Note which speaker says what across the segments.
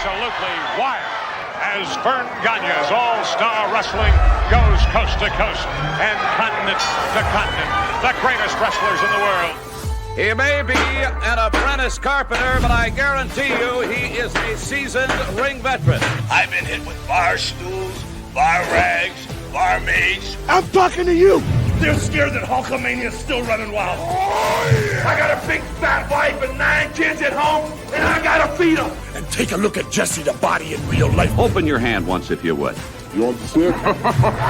Speaker 1: absolutely wild as Vern Gagne's All-Star Wrestling goes coast to coast and continent to continent. The greatest wrestlers in the world.
Speaker 2: He may be an apprentice carpenter, but I guarantee you he is a seasoned ring veteran.
Speaker 3: I've been hit with bar stools, bar rags, barmaids.
Speaker 4: I'm talking to you.
Speaker 3: They're scared that Hulkamania's still running wild. Oh, yeah. I got a big fat wife and 9 kids at home, and I gotta feed them.
Speaker 4: And take a look at Jesse the Body in real life.
Speaker 2: Open your hand once, if you would.
Speaker 4: You understand?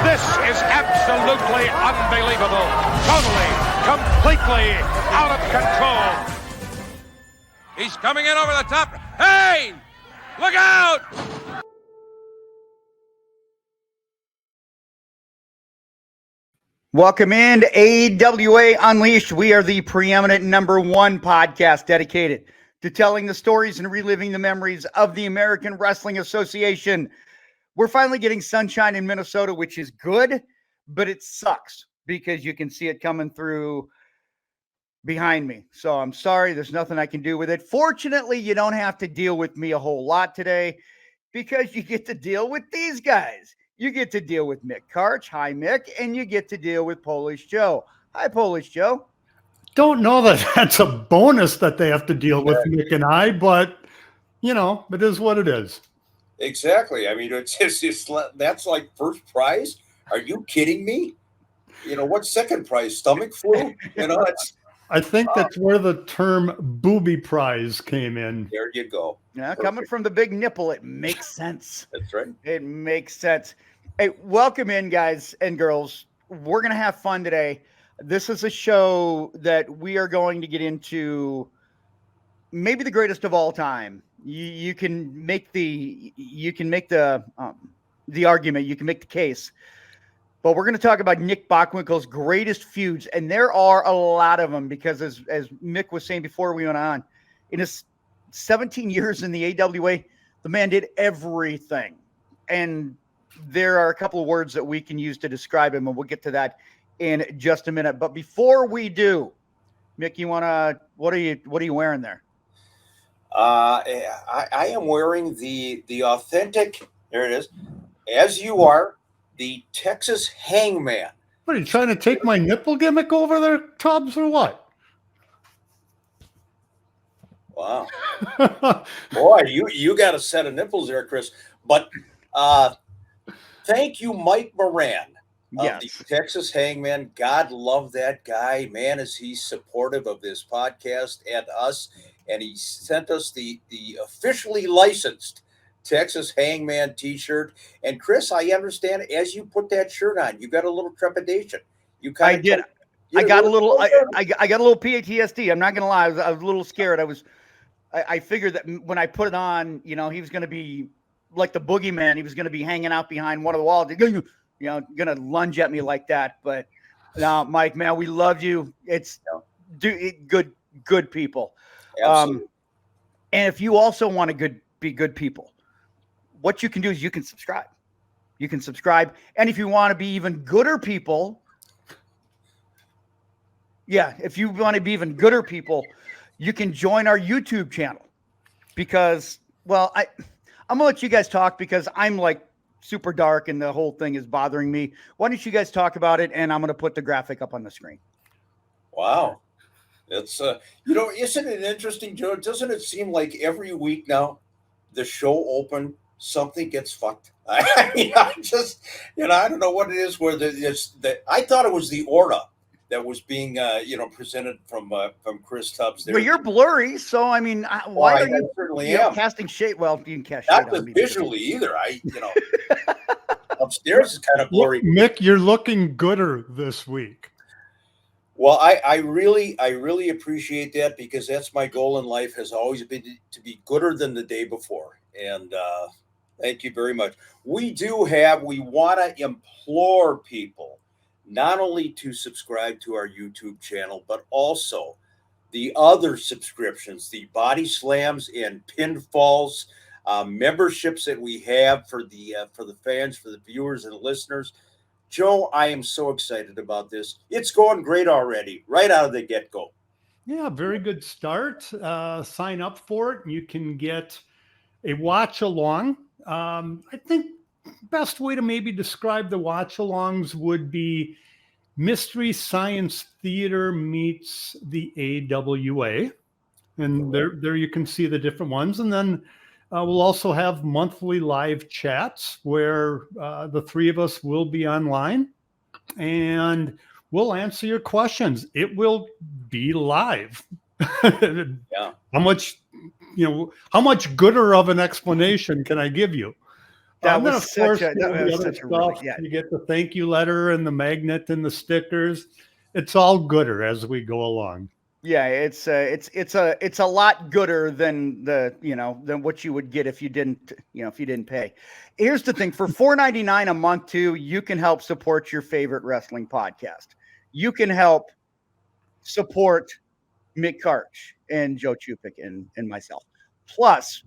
Speaker 1: This is absolutely unbelievable. Totally, completely out of control.
Speaker 2: He's coming in over the top. Hey! Look out!
Speaker 5: Welcome in to AWA Unleashed. We are the preeminent #1 podcast dedicated to telling the stories and reliving the memories of the American Wrestling Association. We're finally getting sunshine in Minnesota, which is good, but it sucks because you can see it coming through behind me. So I'm sorry, there's nothing I can do with it. Fortunately, you don't have to deal with me a whole lot today because you get to deal with these guys. You get to deal with Mick Karch. Hi, Mick. And you get to deal with Polish Joe. Hi, Polish Joe.
Speaker 6: Don't know that that's a bonus that they have to deal with Mick and I, but, you know, it is what it is.
Speaker 7: Exactly. I mean, it's that's like first prize. Are you kidding me? You know, what's second prize? Stomach flu? You know, it's.
Speaker 6: I think that's where the term booby prize came in.
Speaker 7: There you go.
Speaker 5: Yeah, coming from the big nipple, it makes sense.
Speaker 7: That's right.
Speaker 5: It makes sense. Hey, welcome in, guys and girls. We're going to have fun today. This is a show that we are going to get into maybe the greatest of all time. You can make the argument, you can make the case. But we're going to talk about Nick Bockwinkel's greatest feuds, and there are a lot of them because, as Mick was saying before we went on, in his 17 years in the AWA, the man did everything. And there are a couple of words that we can use to describe him, and we'll get to that in just a minute. But before we do, Mick, what are you wearing there?
Speaker 7: I am wearing the authentic, there it is, as you are, the Texas Hangman.
Speaker 6: What, are you trying to take my nipple gimmick over there, Tubbs, or what?
Speaker 7: Wow. Boy, you got a set of nipples there, Chris. But thank you, Mike Moran of
Speaker 5: Yes.
Speaker 7: the Texas Hangman. God love that guy. Man, is he supportive of this podcast and us. And he sent us the officially licensed Texas Hangman t-shirt. And Chris, I understand as you put that shirt on, you got a little trepidation. I got a little PTSD. I'm not going to lie. I was a little scared. I figured that when I put it on, you know, he was going to be like the boogeyman. He was going to be hanging out behind one of the walls, you know, going to lunge at me like that. But no, Mike, man, we love you. It's good people. Absolutely.
Speaker 5: And if you also want to be good people, what you can do is you can subscribe. You can subscribe. And if you want to be even gooder people, if you want to be even gooder people, you can join our YouTube channel because, well, I'm going to let you guys talk because I'm like super dark and the whole thing is bothering me. Why don't you guys talk about it? And I'm going to put the graphic up on the screen.
Speaker 7: Wow. It's, you know, isn't it interesting, Joe? Doesn't it seem like every week now the show open, something gets fucked? I mean, I just, you know, I don't know what it is where I thought it was the aura that was being, presented from Chris Tubbs there.
Speaker 5: Well, you're blurry, so I mean, why are you
Speaker 7: certainly am.
Speaker 5: Casting shade? Well, you can cast shade.
Speaker 7: Not visually either. Upstairs is kind of blurry.
Speaker 6: Mick, you're looking gooder this week.
Speaker 7: Well, I really appreciate that because that's my goal in life has always been to be gooder than the day before. And thank you very much. We want to implore people not only to subscribe to our YouTube channel, but also the other subscriptions, the body slams and pinfalls, memberships that we have for the fans, for the viewers and listeners. Joe, I am so excited about this. It's going great already, right out of the get-go.
Speaker 6: Yeah, very good start. Sign up for it. You can get a watch along. I think best way to maybe describe the watch alongs would be Mystery Science Theater meets the AWA. And there you can see the different ones. And then we'll also have monthly live chats where the three of us will be online and we'll answer your questions. It will be live.
Speaker 7: Yeah.
Speaker 6: How much gooder of an explanation can I give you?
Speaker 5: That
Speaker 6: Then,
Speaker 5: was
Speaker 6: of course,
Speaker 5: such a
Speaker 6: the other
Speaker 5: really,
Speaker 6: stuff, you get the thank you letter and the magnet and the stickers. It's all gooder as we go along.
Speaker 5: Yeah, it's a lot gooder than than what you would get if you didn't pay. Here's the thing: for $4.99 a month too, you can help support your favorite wrestling podcast. You can help support Mick Karch and Joe Chupik and myself. Plus,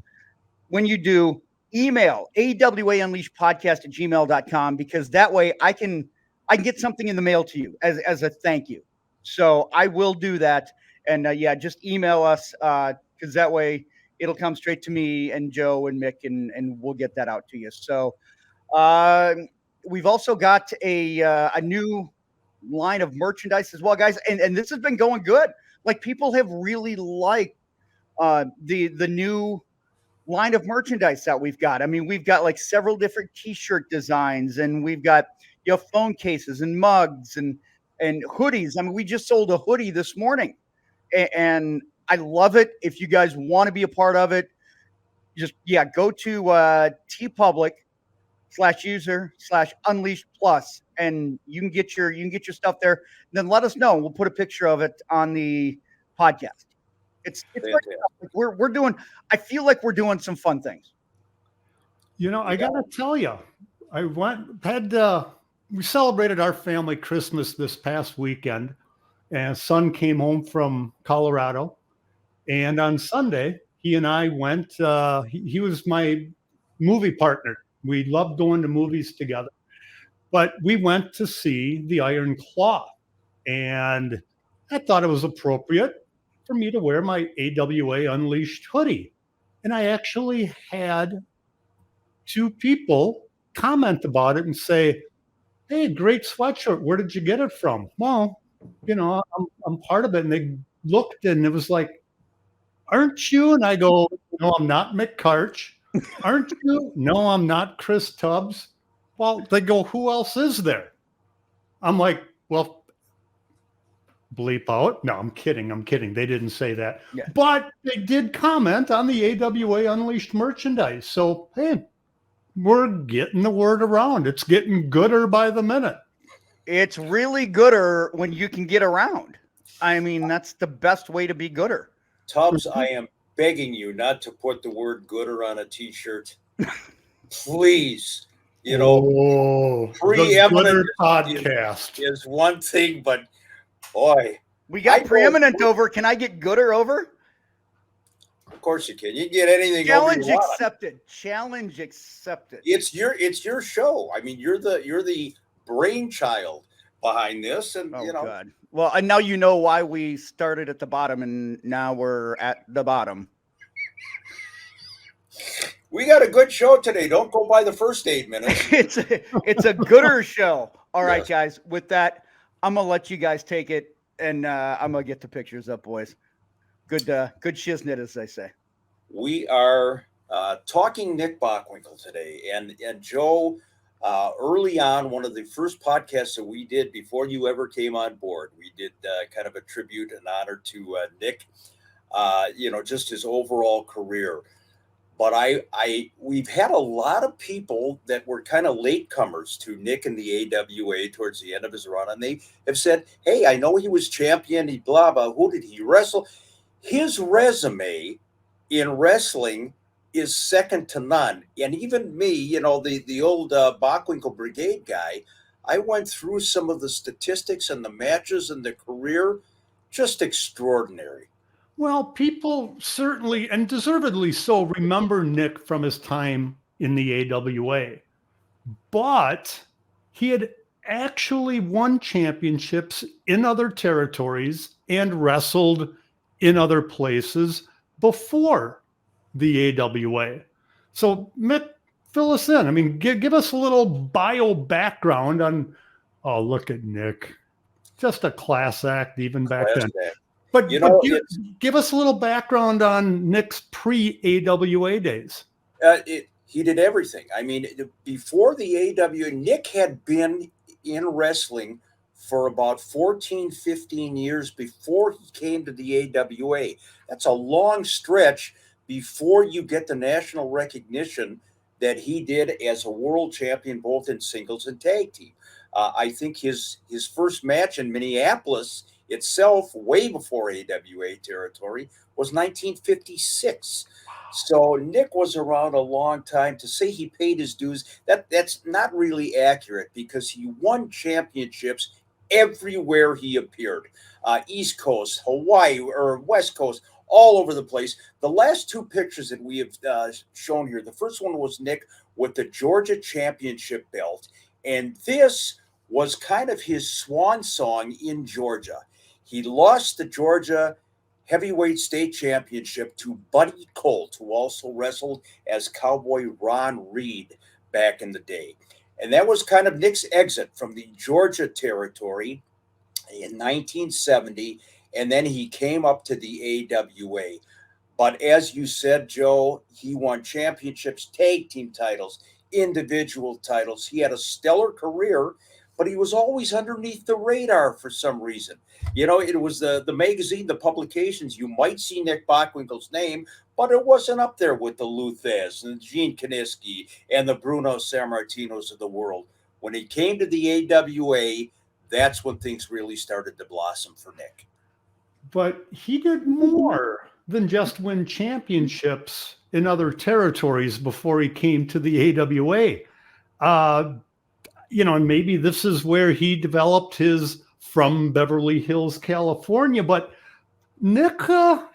Speaker 5: when you do, email awaunleashedpodcast@gmail.com, because that way I can get something in the mail to you as a thank you. So I will do that. And just email us because that way it'll come straight to me and Joe and Mick, and we'll get that out to you. So we've also got a new line of merchandise as well, guys. And this has been going good. Like, people have really liked the new line of merchandise that we've got. I mean, we've got like several different T-shirt designs, and we've got phone cases and mugs and hoodies. I mean, we just sold a hoodie this morning. And I love it. If you guys want to be a part of it, just go to tpublic/user/unleashed plus, and you can get your stuff there. And then let us know. We'll put a picture of it on the podcast. It's we're doing. I feel like we're doing some fun things.
Speaker 6: I gotta tell you, we celebrated our family Christmas this past weekend. And son came home from Colorado, and on Sunday he and I went. He was my movie partner. We loved going to movies together, but we went to see The Iron Claw, and I thought it was appropriate for me to wear my AWA Unleashed hoodie, and I actually had 2 people comment about it and say, "Hey, great sweatshirt. Where did you get it from?" Well, I'm part of it. And they looked, and it was like, "Aren't you?" And I go, "No, I'm not Mick Karch." "Aren't you?" "No, I'm not Chris Tubbs." Well, they go, "Who else is there?" I'm like, "Well, bleep out." No, I'm kidding. They didn't say that.
Speaker 5: Yeah.
Speaker 6: But they did comment on the AWA Unleashed merchandise. So, hey, we're getting the word around. It's getting gooder by the minute.
Speaker 5: It's really gooder when you can get around. I mean, that's the best way to be gooder.
Speaker 7: Tubbs, I am begging you not to put the word gooder on a T-shirt. Please.
Speaker 6: Preeminent podcast
Speaker 7: is one thing, but boy.
Speaker 5: We got preeminent over. Can I get gooder over?
Speaker 7: Of course you can. You can get anything.
Speaker 5: Challenge accepted. Challenge accepted.
Speaker 7: It's your show. I mean, you're the brainchild behind this, and
Speaker 5: God. Well, and now you know why we started at the bottom and now we're at the bottom.
Speaker 7: We got a good show today. Don't go by the first 8 minutes.
Speaker 5: it's a gooder show. All right, guys. With that, I'm gonna let you guys take it, and I'm gonna get the pictures up, boys. Good shiznit, as they say.
Speaker 7: We are talking Nick Bockwinkel today, and Joe. Early on, one of the first podcasts that we did before you ever came on board, we did kind of a tribute and honor to Nick, just his overall career. But we've had a lot of people that were kind of latecomers to Nick and the AWA towards the end of his run, and they have said, "Hey, I know he was champion, he blah blah. Who did he wrestle?" His resume in wrestling is second to none. And even me, the old Bockwinkel Brigade guy, I went through some of the statistics and the matches and the career, just extraordinary.
Speaker 6: Well, people certainly, and deservedly so, remember Nick from his time in the AWA. But he had actually won championships in other territories and wrestled in other places before the AWA. So, Mick, fill us in. I mean, give us a little bio background on. Oh, look at Nick, just a class act even back then. But give us a little background on Nick's pre-AWA days.
Speaker 7: He did everything. I mean, before the AWA, Nick had been in wrestling for about 14, 15 years before he came to the AWA. That's a long stretch before you get the national recognition that he did as a world champion, both in singles and tag team. I think his first match in Minneapolis itself, way before AWA territory, was 1956. So Nick was around a long time. To say he paid his dues, that's not really accurate, because he won championships everywhere he appeared. East Coast, Hawaii, or West Coast, all over the place. The last two pictures that we have shown here, the first one was Nick with the Georgia Championship belt, and this was kind of his swan song in Georgia. He lost the Georgia Heavyweight State Championship to Buddy Colt, who also wrestled as Cowboy Ron Reed back in the day. And that was kind of Nick's exit from the Georgia territory in 1970, and then he came up to the AWA. But as you said, Joe, he won championships, tag team titles, individual titles. He had a stellar career, but he was always underneath the radar for some reason. You know, it was the magazine, the publications, you might see Nick Bockwinkel's name, but it wasn't up there with the Luthez and Gene Kaniski and the Bruno Sammartinos of the world. When he came to the AWA, that's when things really started to blossom for Nick.
Speaker 6: But he did more than just win championships in other territories before he came to the AWA. And maybe this is where he developed his from Beverly Hills, California. But Nick,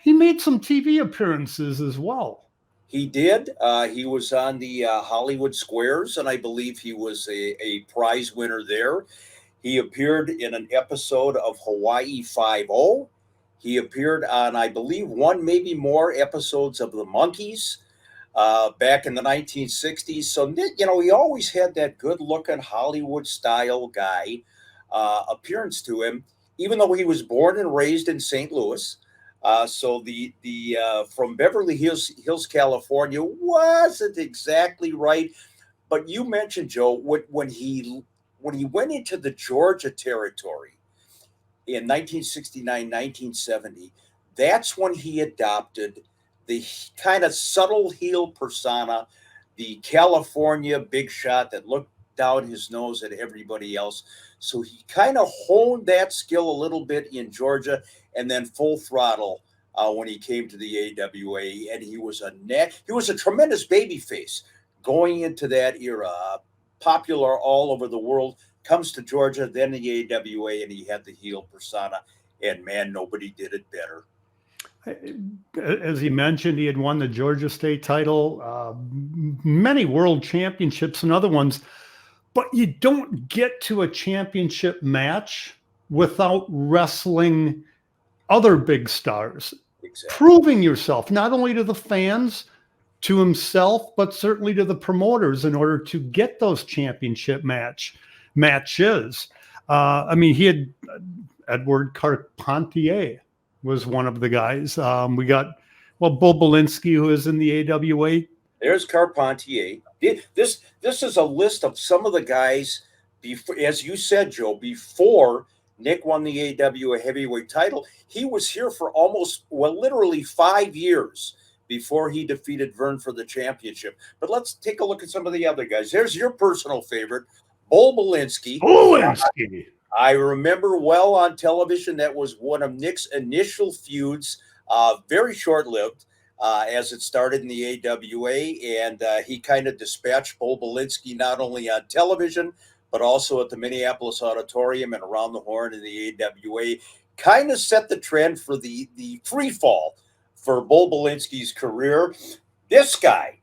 Speaker 6: he made some TV appearances as well.
Speaker 7: He did. He was on the Hollywood Squares, and I believe he was a prize winner there. He appeared in an episode of Hawaii Five-0. He appeared on, I believe, one, maybe more episodes of The Monkees back in the 1960s. So Nick, he always had that good-looking Hollywood-style guy appearance to him, even though he was born and raised in St. Louis. So the from Beverly Hills, California wasn't exactly right. But you mentioned, Joe, when he went into the Georgia territory in 1969, 1970, that's when he adopted the kind of subtle heel persona, the California big shot that looked down his nose at everybody else. So he kind of honed that skill a little bit in Georgia, and then full throttle when he came to the AWA. And he was a tremendous babyface going into that era, popular all over the world. Comes to Georgia, then the AWA, and he had the heel persona. And man, nobody did it better.
Speaker 6: As he mentioned, he had won the Georgia State title, many world championships and other ones. But you don't get to a championship match without wrestling other big stars.
Speaker 7: Exactly.
Speaker 6: Proving yourself, not only to the fans, to himself, but certainly to the promoters in order to get those championship matches. He had Edward Carpentier was one of the guys. We got, Bull Belinsky, who is in the AWA.
Speaker 7: There's Carpentier. This is a list of some of the guys, before, as you said, Joe, before Nick won the AWA heavyweight title. He was here for literally 5 years before he defeated Vern for the championship. But let's take a look at some of the other guys. There's your personal favorite, Bull Belinsky. I remember well on television. That was one of Nick's initial feuds, very short-lived. As it started in the AWA, and he kind of dispatched Bull Belinsky not only on television, but also at the Minneapolis Auditorium and around the horn in the AWA. Kind of set the trend for the free fall for Bull Belinsky's career. This guy,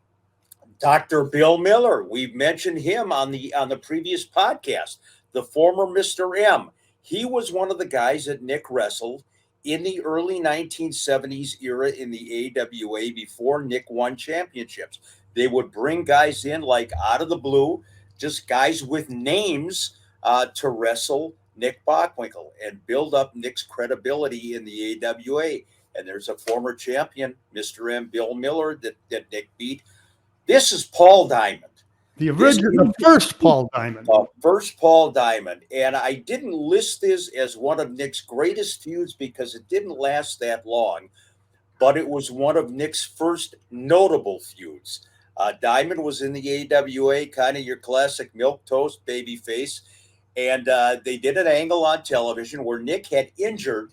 Speaker 7: Dr. Bill Miller, we've mentioned him on the previous podcast, the former Mr. M. He was one of the guys that Nick wrestled in the early 1970s era in the AWA before Nick won championships. They would bring guys in like out of the blue, just guys with names to wrestle Nick Bockwinkel and build up Nick's credibility in the AWA. And there's a former champion, Mr. M. Bill Miller, that Nick beat. This is Paul Diamond.
Speaker 6: The original, the first Paul Diamond.
Speaker 7: First Paul Diamond. And I didn't list this as one of Nick's greatest feuds because it didn't last that long, but it was one of Nick's first notable feuds. Diamond was in the AWA, kind of your classic milquetoast babyface. And they did an angle on television where Nick had injured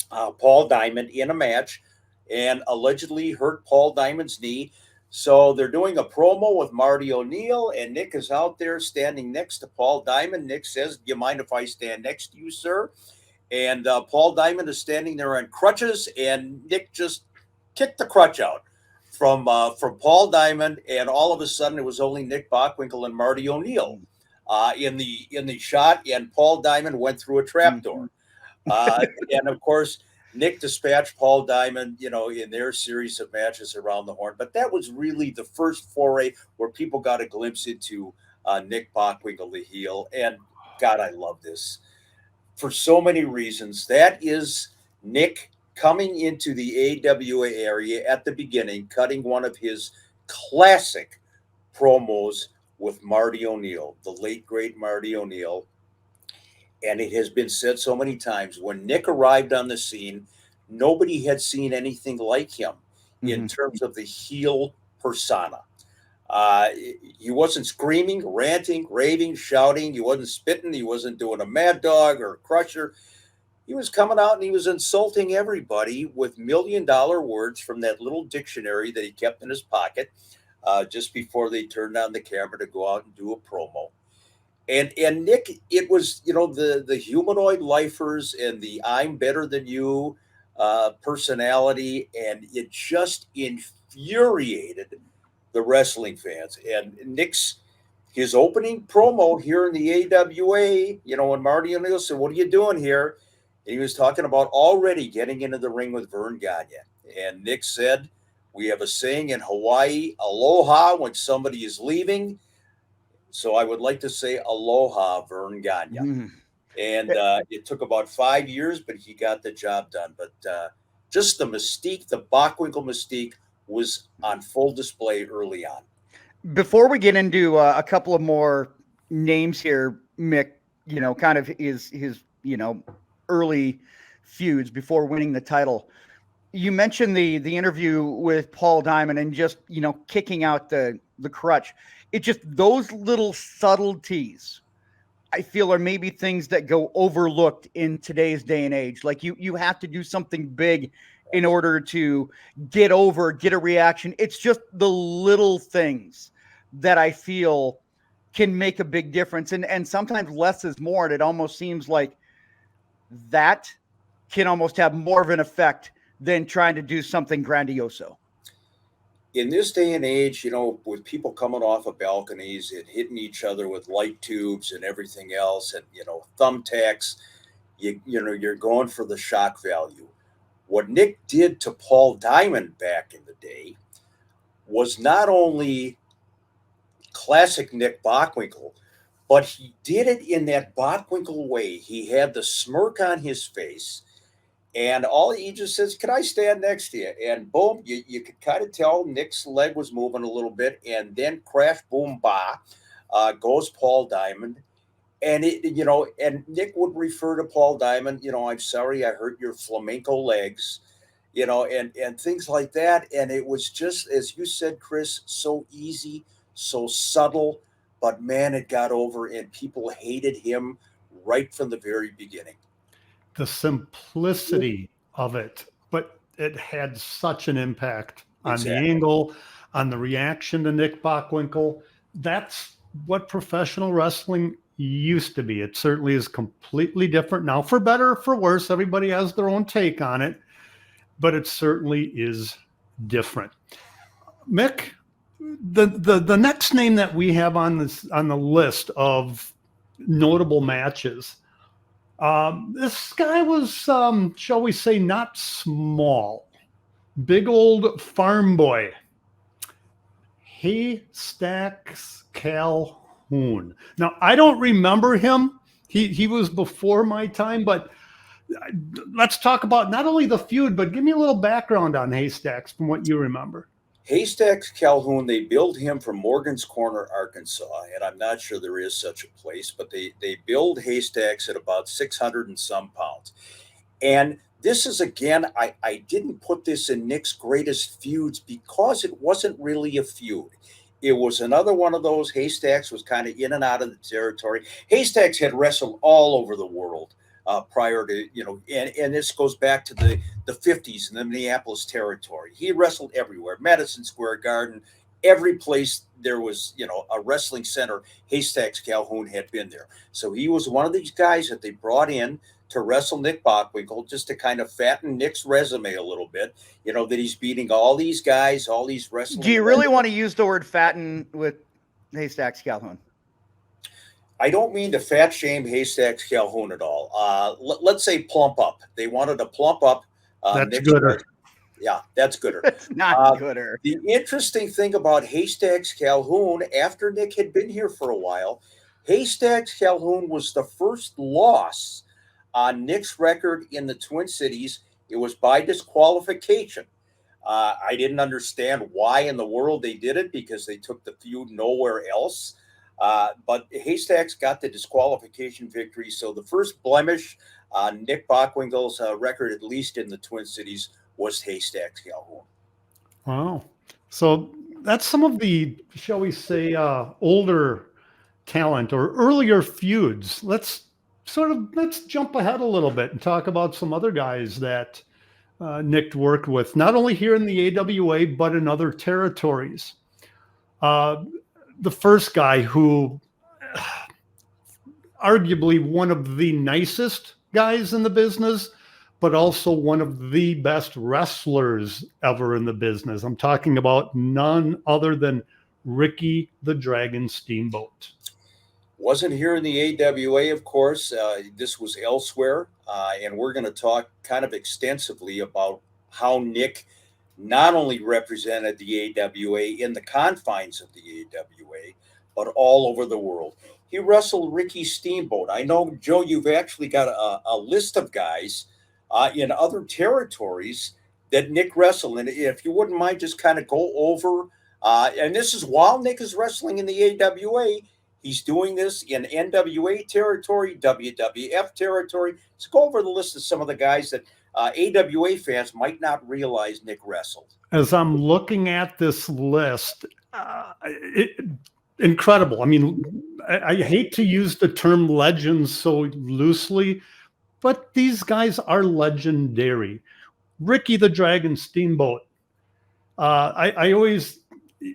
Speaker 7: Paul Diamond in a match and allegedly hurt Paul Diamond's knee. So they're doing a promo with Marty O'Neill, and Nick is out there standing next to Paul Diamond. Nick says, "Do you mind if I stand next to you, sir?" And Paul Diamond is standing there on crutches, and Nick just kicked the crutch out from Paul Diamond, and all of a sudden it was only Nick Bockwinkel and Marty O'Neill in the shot, and Paul Diamond went through a trapdoor. And of course, Nick dispatched Paul Diamond, in their series of matches around the horn. But that was really the first foray where people got a glimpse into Nick Bockwinkel, the heel. And God, I love this for so many reasons. That is Nick coming into the AWA area at the beginning, cutting one of his classic promos with Marty O'Neill, the late, great Marty O'Neill. And it has been said so many times, when Nick arrived on the scene, nobody had seen anything like him in terms of the heel persona. He wasn't screaming, ranting, raving, shouting. He wasn't spitting. He wasn't doing a mad dog or a crusher. He was coming out and he was insulting everybody with $1 million words from that little dictionary that he kept in his pocket just before they turned on the camera to go out and do a promo. And Nick, it was, the humanoid lifers and the I'm better than you personality, and it just infuriated the wrestling fans. And his opening promo here in the AWA, when Marty O'Neill said, "What are you doing here?" And he was talking about already getting into the ring with Vern Gagne. And Nick said, "We have a saying in Hawaii, aloha when somebody is leaving. So I would like to say aloha, Vern Gagne." And it took about 5 years, but he got the job done. But just the mystique, the Bockwinkel mystique, was on full display early on.
Speaker 5: Before we get into a couple of more names here, Mick, kind of his early feuds before winning the title. You mentioned the interview with Paul Diamond and just, kicking out the crutch. It just, those little subtleties, I feel, are maybe things that go overlooked in today's day and age. Like you have to do something big in order to get a reaction. It's just the little things that I feel can make a big difference. And sometimes less is more. And it almost seems like that can almost have more of an effect than trying to do something grandioso.
Speaker 7: In this day and age, with people coming off of balconies and hitting each other with light tubes and everything else, and, thumbtacks, you're going for the shock value. What Nick did to Paul Diamond back in the day was not only classic Nick Bockwinkel, but he did it in that Bockwinkel way. He had the smirk on his face. And he just says, "Can I stand next to you?" And boom, you could kind of tell Nick's leg was moving a little bit, and then crash, boom, ba, goes Paul Diamond. And and Nick would refer to Paul Diamond, "I'm sorry, I hurt your flamenco legs," and things like that. And it was just, as you said, Chris, so easy, so subtle, but man, it got over, and people hated him right from the very beginning.
Speaker 6: The simplicity of it, but it had such an impact on the angle, on the reaction to Nick Bockwinkel. That's what professional wrestling used to be. It certainly is completely different now, for better or for worse. Everybody has their own take on it, but it certainly is different. Mick, the next name that we have on the list of notable matches, this guy was, shall we say, not small. Big old farm boy. Haystacks Calhoun. Now, I don't remember him. He was before my time, but let's talk about not only the feud, but give me a little background on Haystacks from what you remember.
Speaker 7: Haystacks Calhoun, they build him from Morgan's Corner, Arkansas, and I'm not sure there is such a place, but they build Haystacks at about 600 and some pounds. And this is, again, I didn't put this in Nick's greatest feuds because it wasn't really a feud. It was another one of those. Haystacks was kind of in and out of the territory. Haystacks had wrestled all over the world prior to, and this goes back to the 50s in the Minneapolis territory. He wrestled everywhere, Madison Square Garden, every place there was, a wrestling center, Haystacks Calhoun had been there. So he was one of these guys that they brought in to wrestle Nick Bockwinkel, just to kind of fatten Nick's resume a little bit, that he's beating all these guys, all these wrestling.
Speaker 5: Do you really want to use the word fatten with Haystacks Calhoun?
Speaker 7: I don't mean to fat shame Haystacks Calhoun at all. Let's say plump up. They wanted to plump up.
Speaker 6: That's gooder.
Speaker 7: Yeah, that's gooder.
Speaker 5: It's not gooder.
Speaker 7: The interesting thing about Haystacks Calhoun, after Nick had been here for a while, Haystacks Calhoun was the first loss on Nick's record in the Twin Cities. It was by disqualification. I didn't understand why in the world they did it, because they took the feud nowhere else. But Haystacks got the disqualification victory. So the first blemish on Nick Bockwinkel's record, at least in the Twin Cities, was Haystacks Calhoun.
Speaker 6: Wow. So that's some of the, shall we say, older talent or earlier feuds. Let's jump ahead a little bit and talk about some other guys that Nick worked with, not only here in the AWA, but in other territories. The first guy who arguably one of the nicest guys in the business, but also one of the best wrestlers ever in the business. I'm talking about none other than Ricky the Dragon Steamboat.
Speaker 7: Wasn't here in the AWA, of course. This was elsewhere. And we're going to talk kind of extensively about how Nick not only represented the AWA in the confines of the AWA, but all over the world. He wrestled Ricky Steamboat. I know, Joe, you've actually got a list of guys in other territories that Nick wrestled. And if you wouldn't mind, just kind of go over, and this is while Nick is wrestling in the AWA, he's doing this in NWA territory, WWF territory. Let's go over the list of some of the guys that AWA fans might not realize Nick wrestled.
Speaker 6: As I'm looking at this list, incredible. I mean, I hate to use the term legends so loosely, but these guys are legendary. Ricky the Dragon Steamboat.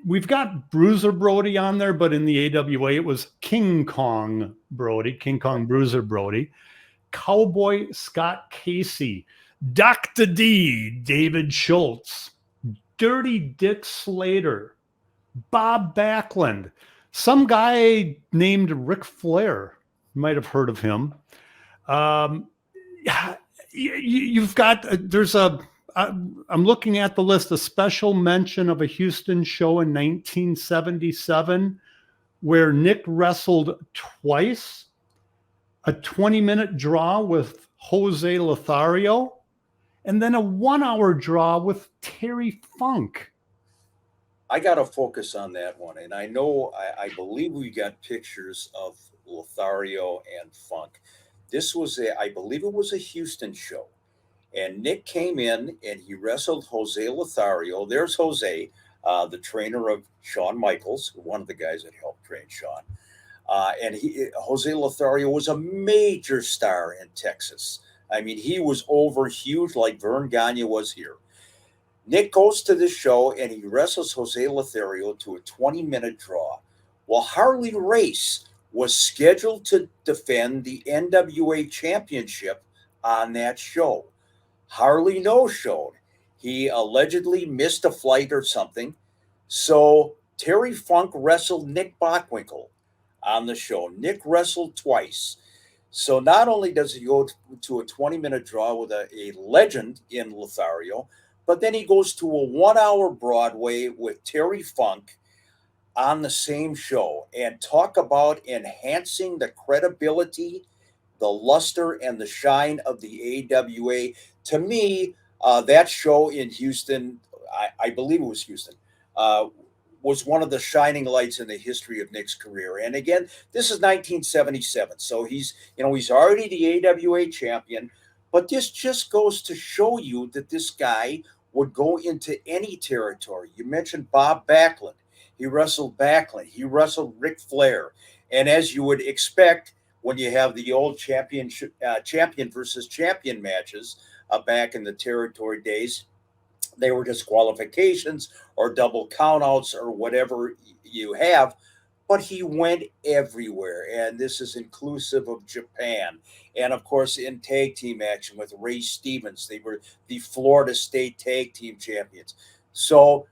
Speaker 6: We've got Bruiser Brody on there, but in the AWA, it was King Kong Bruiser Brody, Cowboy Scott Casey, Dr. D, David Schultz, Dirty Dick Slater, Bob Backlund, some guy named Ric Flair. You might have heard of him. You've got, I'm looking at the list, a special mention of a Houston show in 1977 where Nick wrestled twice, a 20-minute draw with Jose Lothario, and then a 1-hour draw with Terry Funk.
Speaker 7: I got to focus on that one. And I know, I believe we got pictures of Lothario and Funk. This was I believe it was a Houston show. And Nick came in and he wrestled Jose Lothario. There's Jose, the trainer of Shawn Michaels, one of the guys that helped train Shawn. And Jose Lothario was a major star in Texas. I mean, he was over huge like Vern Gagne was here. Nick goes to this show and he wrestles Jose Lothario to a 20-minute draw. Well, Harley Race was scheduled to defend the NWA championship on that show. Harley no-showed. He allegedly missed a flight or something. So Terry Funk wrestled Nick Bockwinkel on the show. Nick wrestled twice. So not only does he go to a 20-minute draw with a legend in Lothario, but then he goes to a 1-hour Broadway with Terry Funk. on the same show and talk about enhancing the credibility, the luster, and the shine of the AWA. To me, that show in Houston, I believe it was Houston, was one of the shining lights in the history of Nick's career. And again, this is 1977, so he's already the AWA champion. But this just goes to show you that this guy would go into any territory. You mentioned Bob Backlund. He wrestled Backlund. He wrestled Ric Flair. And as you would expect, when you have the old champion versus champion matches back in the territory days, they were disqualifications or double countouts or whatever you have. But he went everywhere, and this is inclusive of Japan. And of course, in tag team action with Ray Stevens, they were the Florida State Tag Team Champions. So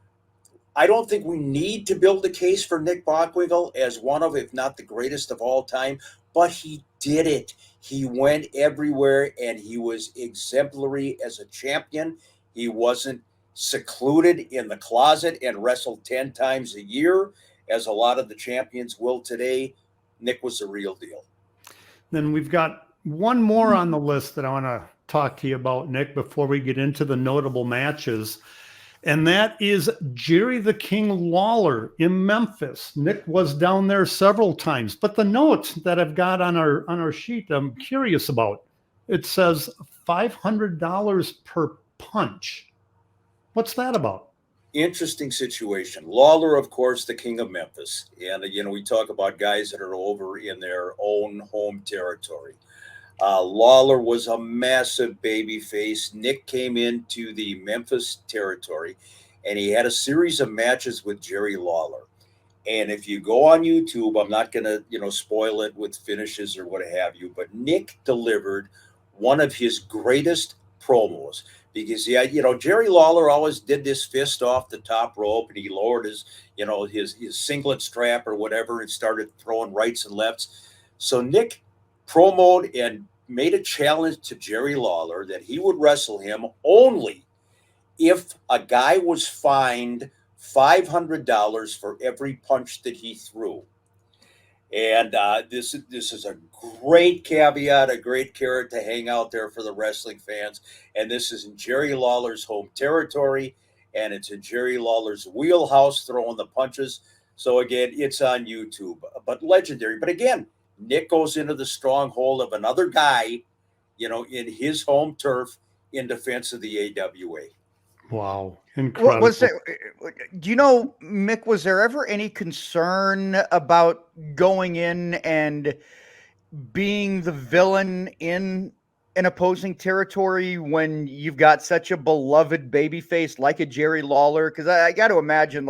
Speaker 7: I don't think we need to build a case for Nick Bockwinkel as one of, if not the greatest of all time, but he did it. He went everywhere, and he was exemplary as a champion. He wasn't secluded in the closet and wrestled 10 times a year, as a lot of the champions will today. Nick was the real deal.
Speaker 6: Then we've got one more on the list that I want to talk to you about, Nick, before we get into the notable matches. And that is Jerry the King Lawler in Memphis. Nick was down there several times, but the notes that I've got on our sheet, I'm curious about. It says $500 per punch. What's that about?
Speaker 7: Interesting situation. Lawler, of course, the king of Memphis. And, we talk about guys that are over in their own home territory. Lawler was a massive baby face. Nick came into the Memphis territory, and he had a series of matches with Jerry Lawler. And if you go on YouTube, I'm not going to, spoil it with finishes or what have you, but Nick delivered one of his greatest promos. Because Jerry Lawler always did this fist off the top rope, and he lowered his singlet strap or whatever and started throwing rights and lefts. So Nick promoted and made a challenge to Jerry Lawler that he would wrestle him only if a guy was fined $500 for every punch that he threw. And this is a great caveat, a great carrot to hang out there for the wrestling fans. And this is in Jerry Lawler's home territory, and it's in Jerry Lawler's wheelhouse, throwing the punches. So again, it's on YouTube, but legendary. But again, Nick goes into the stronghold of another guy, in his home turf in defense of the AWA.
Speaker 6: Wow. Incredible.
Speaker 5: Do you know, Mick, was there ever any concern about going in and being the villain in an opposing territory when you've got such a beloved babyface like a Jerry Lawler? Because I got to imagine,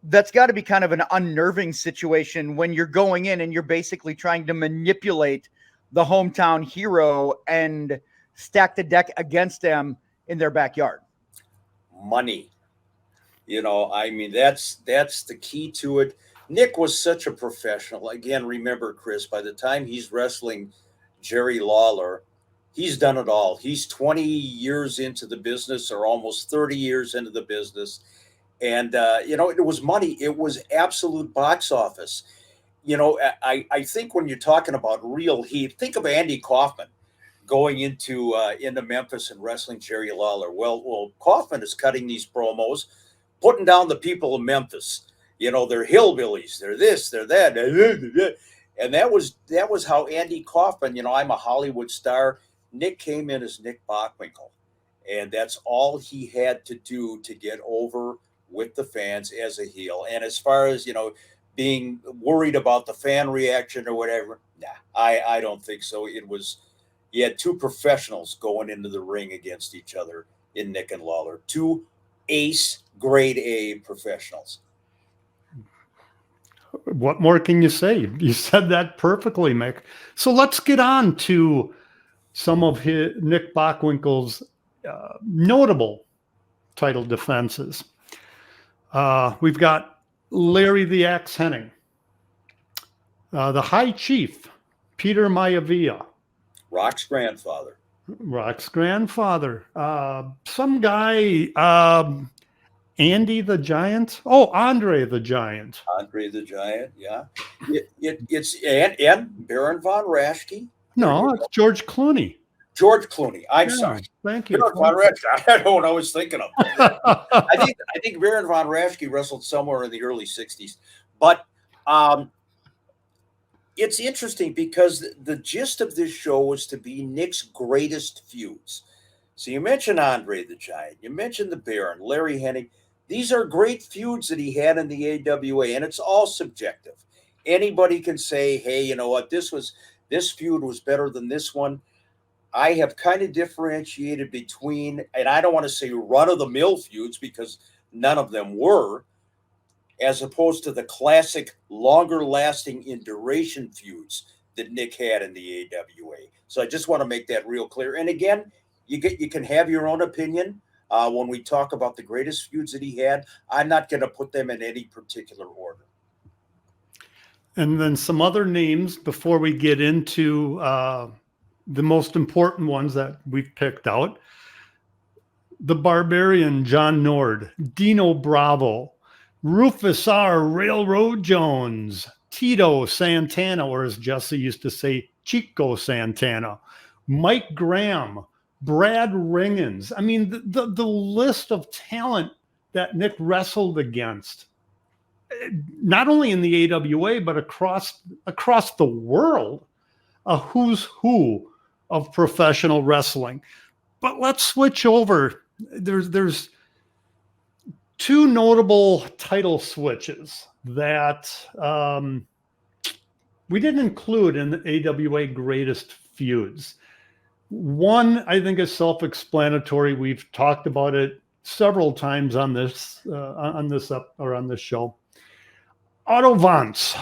Speaker 5: that's got to be kind of an unnerving situation when you're going in and you're basically trying to manipulate the hometown hero and stack the deck against them in their backyard.
Speaker 7: Money. That's the key to it. Nick was such a professional. Again, remember, Chris, by the time he's wrestling Jerry Lawler, he's done it all. He's 20 years into the business, or almost 30 years into the business. And, it was money. It was absolute box office. I think when you're talking about real heat, think of Andy Kaufman going into Memphis and wrestling Jerry Lawler. Well, Kaufman is cutting these promos, putting down the people of Memphis. They're hillbillies. They're this, they're that. And that was how Andy Kaufman, I'm a Hollywood star. Nick came in as Nick Bockwinkel. And that's all he had to do to get over with the fans as a heel. And as far as, being worried about the fan reaction or whatever, I don't think so. You had two professionals going into the ring against each other in Nick and Lawler, two ace grade A professionals.
Speaker 6: What more can you say? You said that perfectly, Mick. So let's get on to some of Nick Bockwinkel's notable title defenses. We've got Larry the Axe Hennig, the High Chief, Peter Maivia,
Speaker 7: Rock's grandfather.
Speaker 6: Some guy, Andy the Giant? Oh, Andre the Giant.
Speaker 7: Andre the Giant, yeah. It's and Baron von Raschke.
Speaker 6: No, it's George Clooney.
Speaker 7: George Clooney. I'm
Speaker 6: Yeah,
Speaker 7: sorry.
Speaker 6: thank you.
Speaker 7: Baron von Raschke. I don't know what I was thinking of. I think Baron von Raschke wrestled somewhere in the early 60s. But it's interesting because the gist of this show was to be Nick's greatest feuds. So you mentioned Andre the Giant, you mentioned the Baron, Larry Hennig. These are great feuds that he had in the AWA, and it's all subjective. Anybody can say, hey, you know what, this feud was better than this one. I have kind of differentiated between, and I don't want to say run-of-the-mill feuds because none of them were, as opposed to the classic longer-lasting in duration feuds that Nick had in the AWA. So I just want to make that real clear. And again, you can have your own opinion. When we talk about the greatest feuds that he had, I'm not going to put them in any particular order.
Speaker 6: And then some other names before we get into the most important ones that we've picked out. The Barbarian John Nord, Dino Bravo, Rufus R. Railroad Jones, Tito Santana, or as Jesse used to say, Chico Santana, Mike Graham, Brad Ringens. I mean, the list of talent that Nick wrestled against, not only in the AWA, but across the world, a who's who of professional wrestling. But let's switch over. There's two notable title switches that we didn't include in the AWA greatest feuds. One, I think, is self-explanatory. We've talked about it several times on this show. Otto Vance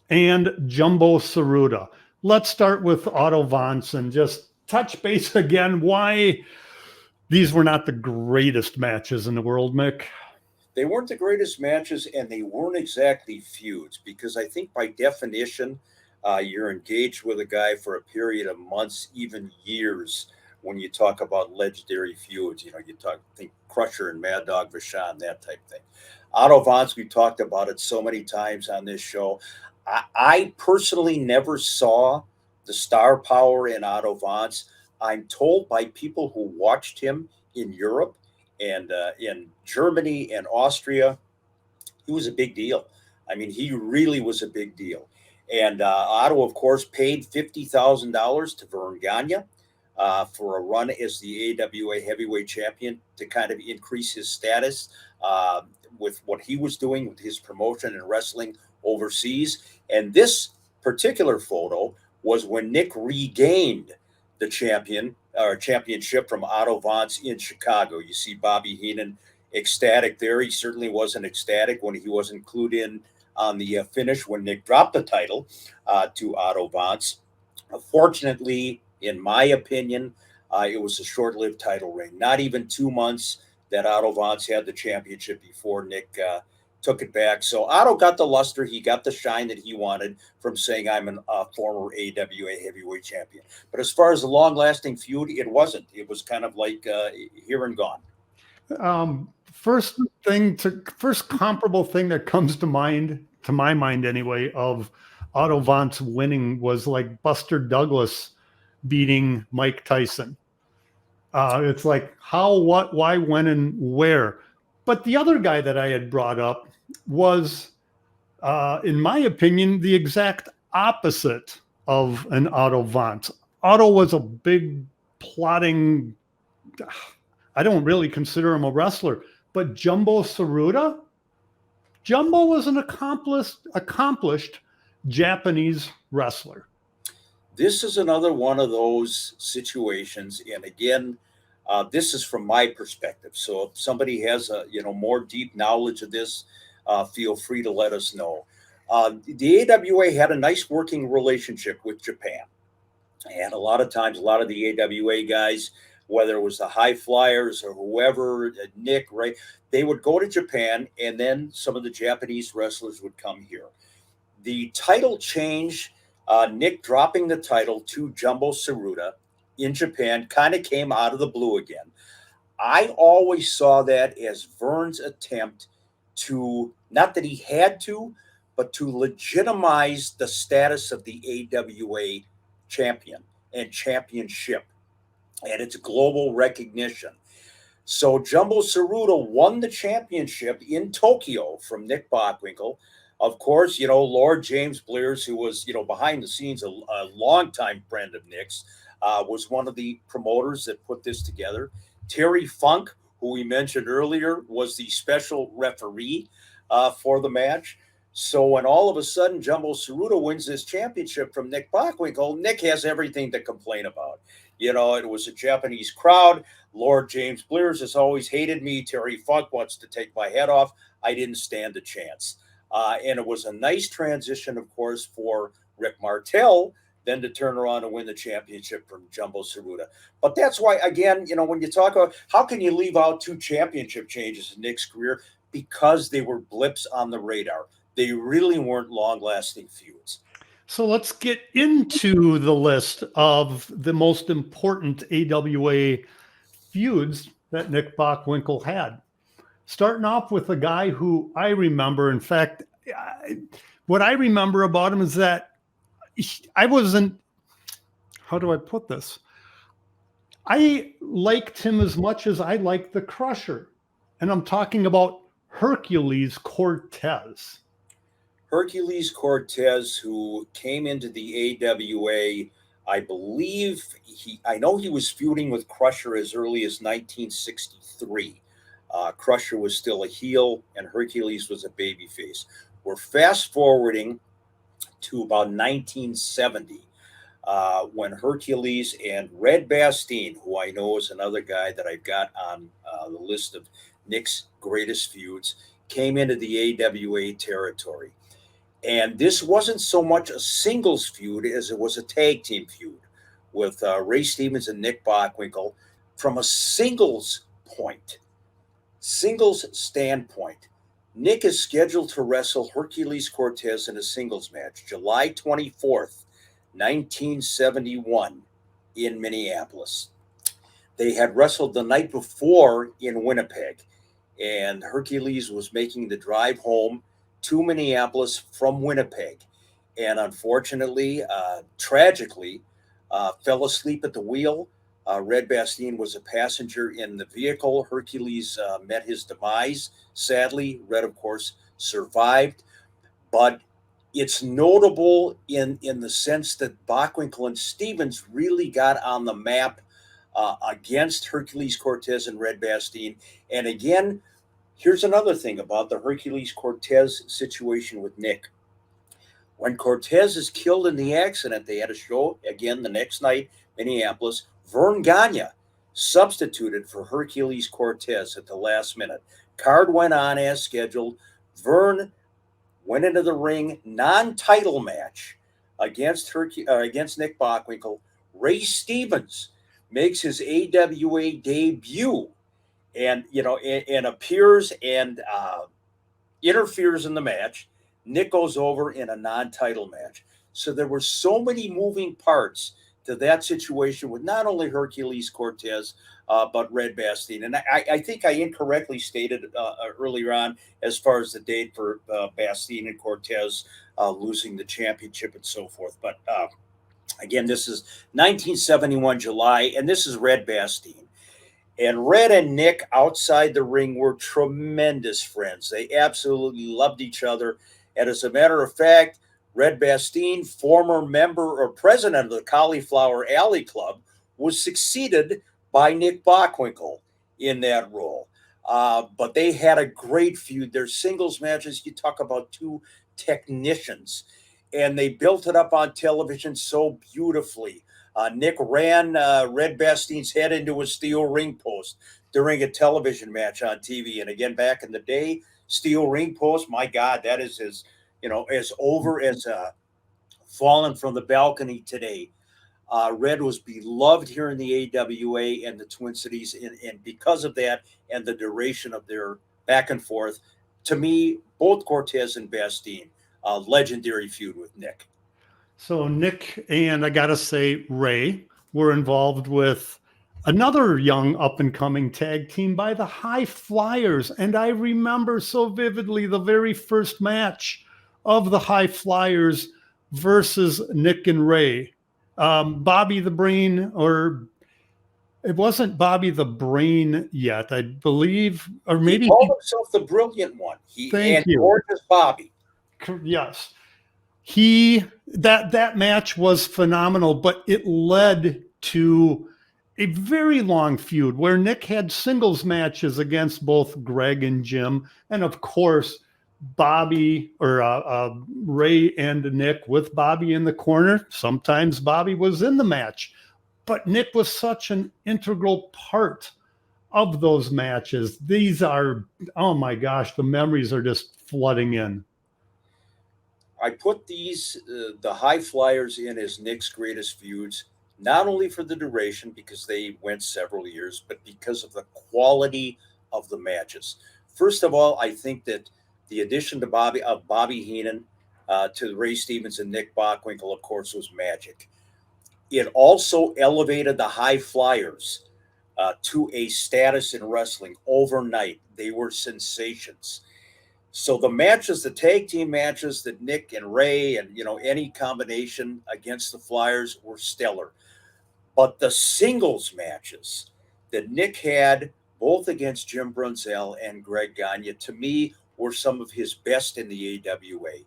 Speaker 6: and Jumbo Tsuruta. Let's start with Otto Vance and just touch base again why these were not the greatest matches in the world, Mick.
Speaker 7: They weren't the greatest matches, and they weren't exactly feuds, because I think by definition, you're engaged with a guy for a period of months, even years, when you talk about legendary feuds. You know, think Crusher and Mad Dog Vachon, that type thing. Otto Vance, we talked about it so many times on this show. I personally never saw the star power in Otto Vance. I'm told by people who watched him in Europe and in Germany and Austria, he was a big deal. I mean, he really was a big deal. And Otto, of course, paid $50,000 to Vern Gagne for a run as the AWA heavyweight champion to kind of increase his status with what he was doing with his promotion and wrestling overseas. And this particular photo was when Nick regained the championship from Otto Vance in Chicago. You see Bobby Heenan ecstatic there. He certainly wasn't ecstatic when he wasn't clued in on the finish when Nick dropped the title to Otto Vance. Fortunately, in my opinion, it was a short-lived title reign. Not even 2 months that Otto Vance had the championship before Nick took it back. So Otto got the luster. He got the shine that he wanted from saying, I'm a former AWA heavyweight champion. But as far as the long-lasting feud, it wasn't. It was kind of like here and gone.
Speaker 6: First comparable thing that comes to my mind anyway, of Otto Vance winning was like Buster Douglas beating Mike Tyson. It's like how, what, why, when, and where. But the other guy that I had brought up was, in my opinion, the exact opposite of an Otto Vance. Otto was a big, plotting, I don't really consider him a wrestler, but Jumbo Tsuruta? Jumbo was an accomplished Japanese wrestler.
Speaker 7: This is another one of those situations, and again, this is from my perspective. So if somebody has a more deep knowledge of this, feel free to let us know. The AWA had a nice working relationship with Japan, and a lot of times, a lot of the AWA guys, whether it was the high flyers or whoever, Nick, right, they would go to Japan, and then some of the Japanese wrestlers would come here. The title change, Nick dropping the title to Jumbo Tsuruta in Japan, kind of came out of the blue again. I always saw that as Vern's attempt to, not that he had to, but to legitimize the status of the AWA champion and championship and its global recognition. So Jumbo Ceruto won the championship in Tokyo from Nick Bockwinkel. Of course, Lord James Blears, who was, behind the scenes, a longtime friend of Nick's, was one of the promoters that put this together. Terry Funk, who we mentioned earlier, was the special referee for the match. So when all of a sudden Jumbo Ceruto wins this championship from Nick Bockwinkel, Nick has everything to complain about. It was a Japanese crowd. Lord James Blears has always hated me. Terry Funk wants to take my head off. I didn't stand a chance. And it was a nice transition, of course, for Rick Martel then to turn around and win the championship from Jumbo Ceruto. But that's why, again, when you talk about how can you leave out 2 championship changes in Nick's career, because they were blips on the radar. They really weren't long-lasting feuds.
Speaker 6: So let's get into the list of the most important AWA feuds that Nick Bockwinkel had. Starting off with a guy who I remember. In fact, what I remember about him is that I wasn't, how do I put this? I liked him as much as I liked the Crusher. And I'm talking about Hercules Cortez.
Speaker 7: Hercules Cortez, who came into the AWA, I believe I know he was feuding with Crusher as early as 1963. Crusher was still a heel and Hercules was a babyface. We're fast forwarding to about 1970 when Hercules and Red Bastien, who I know is another guy that I've got on the list of Nick's greatest feuds, came into the AWA territory. And this wasn't so much a singles feud as it was a tag team feud with Ray Stevens and Nick Bockwinkel. From a singles standpoint, Nick is scheduled to wrestle Hercules Cortez in a singles match July 24th, 1971 in Minneapolis. They had wrestled the night before in Winnipeg, and Hercules was making the drive home to Minneapolis from Winnipeg. And unfortunately, tragically, fell asleep at the wheel. Red Bastien was a passenger in the vehicle. Hercules met his demise. Sadly, Red, of course, survived. But it's notable in the sense that Bockwinkel and Stevens really got on the map against Hercules Cortez and Red Bastien. And again, here's another thing about the Hercules Cortez situation with Nick. When Cortez is killed in the accident, they had a show again the next night, Minneapolis. Vern Gagne substituted for Hercules Cortez at the last minute. Card went on as scheduled. Vern went into the ring, non-title match against Nick Bockwinkel. Ray Stevens makes his AWA debut, and appears and interferes in the match. Nick goes over in a non-title match. So there were so many moving parts to that situation with not only Hercules Cortez, but Red Bastien. And I think I incorrectly stated earlier on as far as the date for Bastien and Cortez losing the championship and so forth. But again, this is 1971 July, and this is Red Bastien. And Red and Nick outside the ring were tremendous friends. They absolutely loved each other. And as a matter of fact, Red Bastien, former member or president of the Cauliflower Alley Club, was succeeded by Nick Bockwinkel in that role. But they had a great feud. Their singles matches, you talk about two technicians, and they built it up on television so beautifully. Nick ran Red Bastien's head into a steel ring post during a television match on TV. And again, back in the day, steel ring post, my God, that is as over as fallen from the balcony today. Red was beloved here in the AWA and the Twin Cities, and because of that and the duration of their back and forth, to me, both Cortez and Bastien, a legendary feud with Nick.
Speaker 6: So Nick and I got to say Ray were involved with another young up-and-coming tag team by the High Flyers. And I remember so vividly the very first match of the High Flyers versus Nick and Ray. Bobby the Brain, or it wasn't Bobby the Brain yet, I believe, or maybe
Speaker 7: he called himself the Brilliant One.
Speaker 6: Thank you.
Speaker 7: Gorgeous Bobby.
Speaker 6: Yes. That match was phenomenal, but it led to a very long feud where Nick had singles matches against both Greg and Jim, and of course Bobby or Ray and Nick with Bobby in the corner. Sometimes Bobby was in the match, but Nick was such an integral part of those matches. These are, oh my gosh, the memories are just flooding in.
Speaker 7: I put these, the High Flyers, in as Nick's greatest feuds, not only for the duration, because they went several years, but because of the quality of the matches. First of all, I think that the addition to Bobby Heenan to Ray Stevens and Nick Bockwinkel, of course, was magic. It also elevated the High Flyers to a status in wrestling overnight. They were sensations. So the matches, the tag team matches that Nick and Ray and, any combination against the Flyers were stellar. But the singles matches that Nick had, both against Jim Brunzell and Greg Gagne, to me were some of his best in the AWA.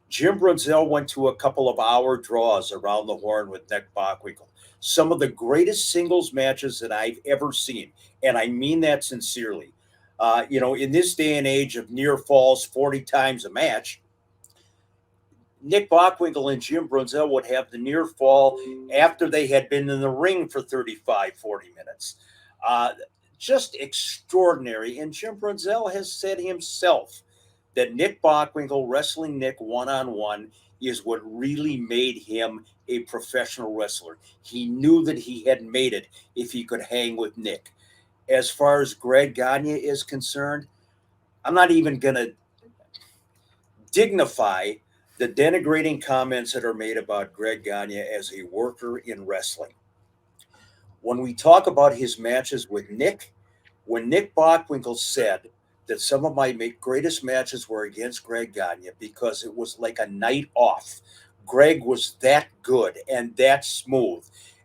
Speaker 7: Jim Brunzell went to a couple of hour draws around the horn with Nick Bockwinkel. Some of the greatest singles matches that I've ever seen. And I mean that sincerely. In this day and age of near falls 40 times a match, Nick Bockwinkel and Jim Brunzell would have the near fall after they had been in the ring for 35, 40 minutes. Just extraordinary. And Jim Brunzell has said himself that Nick Bockwinkel wrestling Nick one-on-one is what really made him a professional wrestler. He knew that he had made it if he could hang with Nick. As far as Greg Gagne is concerned, I'm not even going to dignify the denigrating comments that are made about Greg Gagne as a worker in wrestling. When we talk about his matches with Nick, when Nick Bockwinkel said that some of my greatest matches were against Greg Gagne because it was like a night off. Greg was that good and that smooth,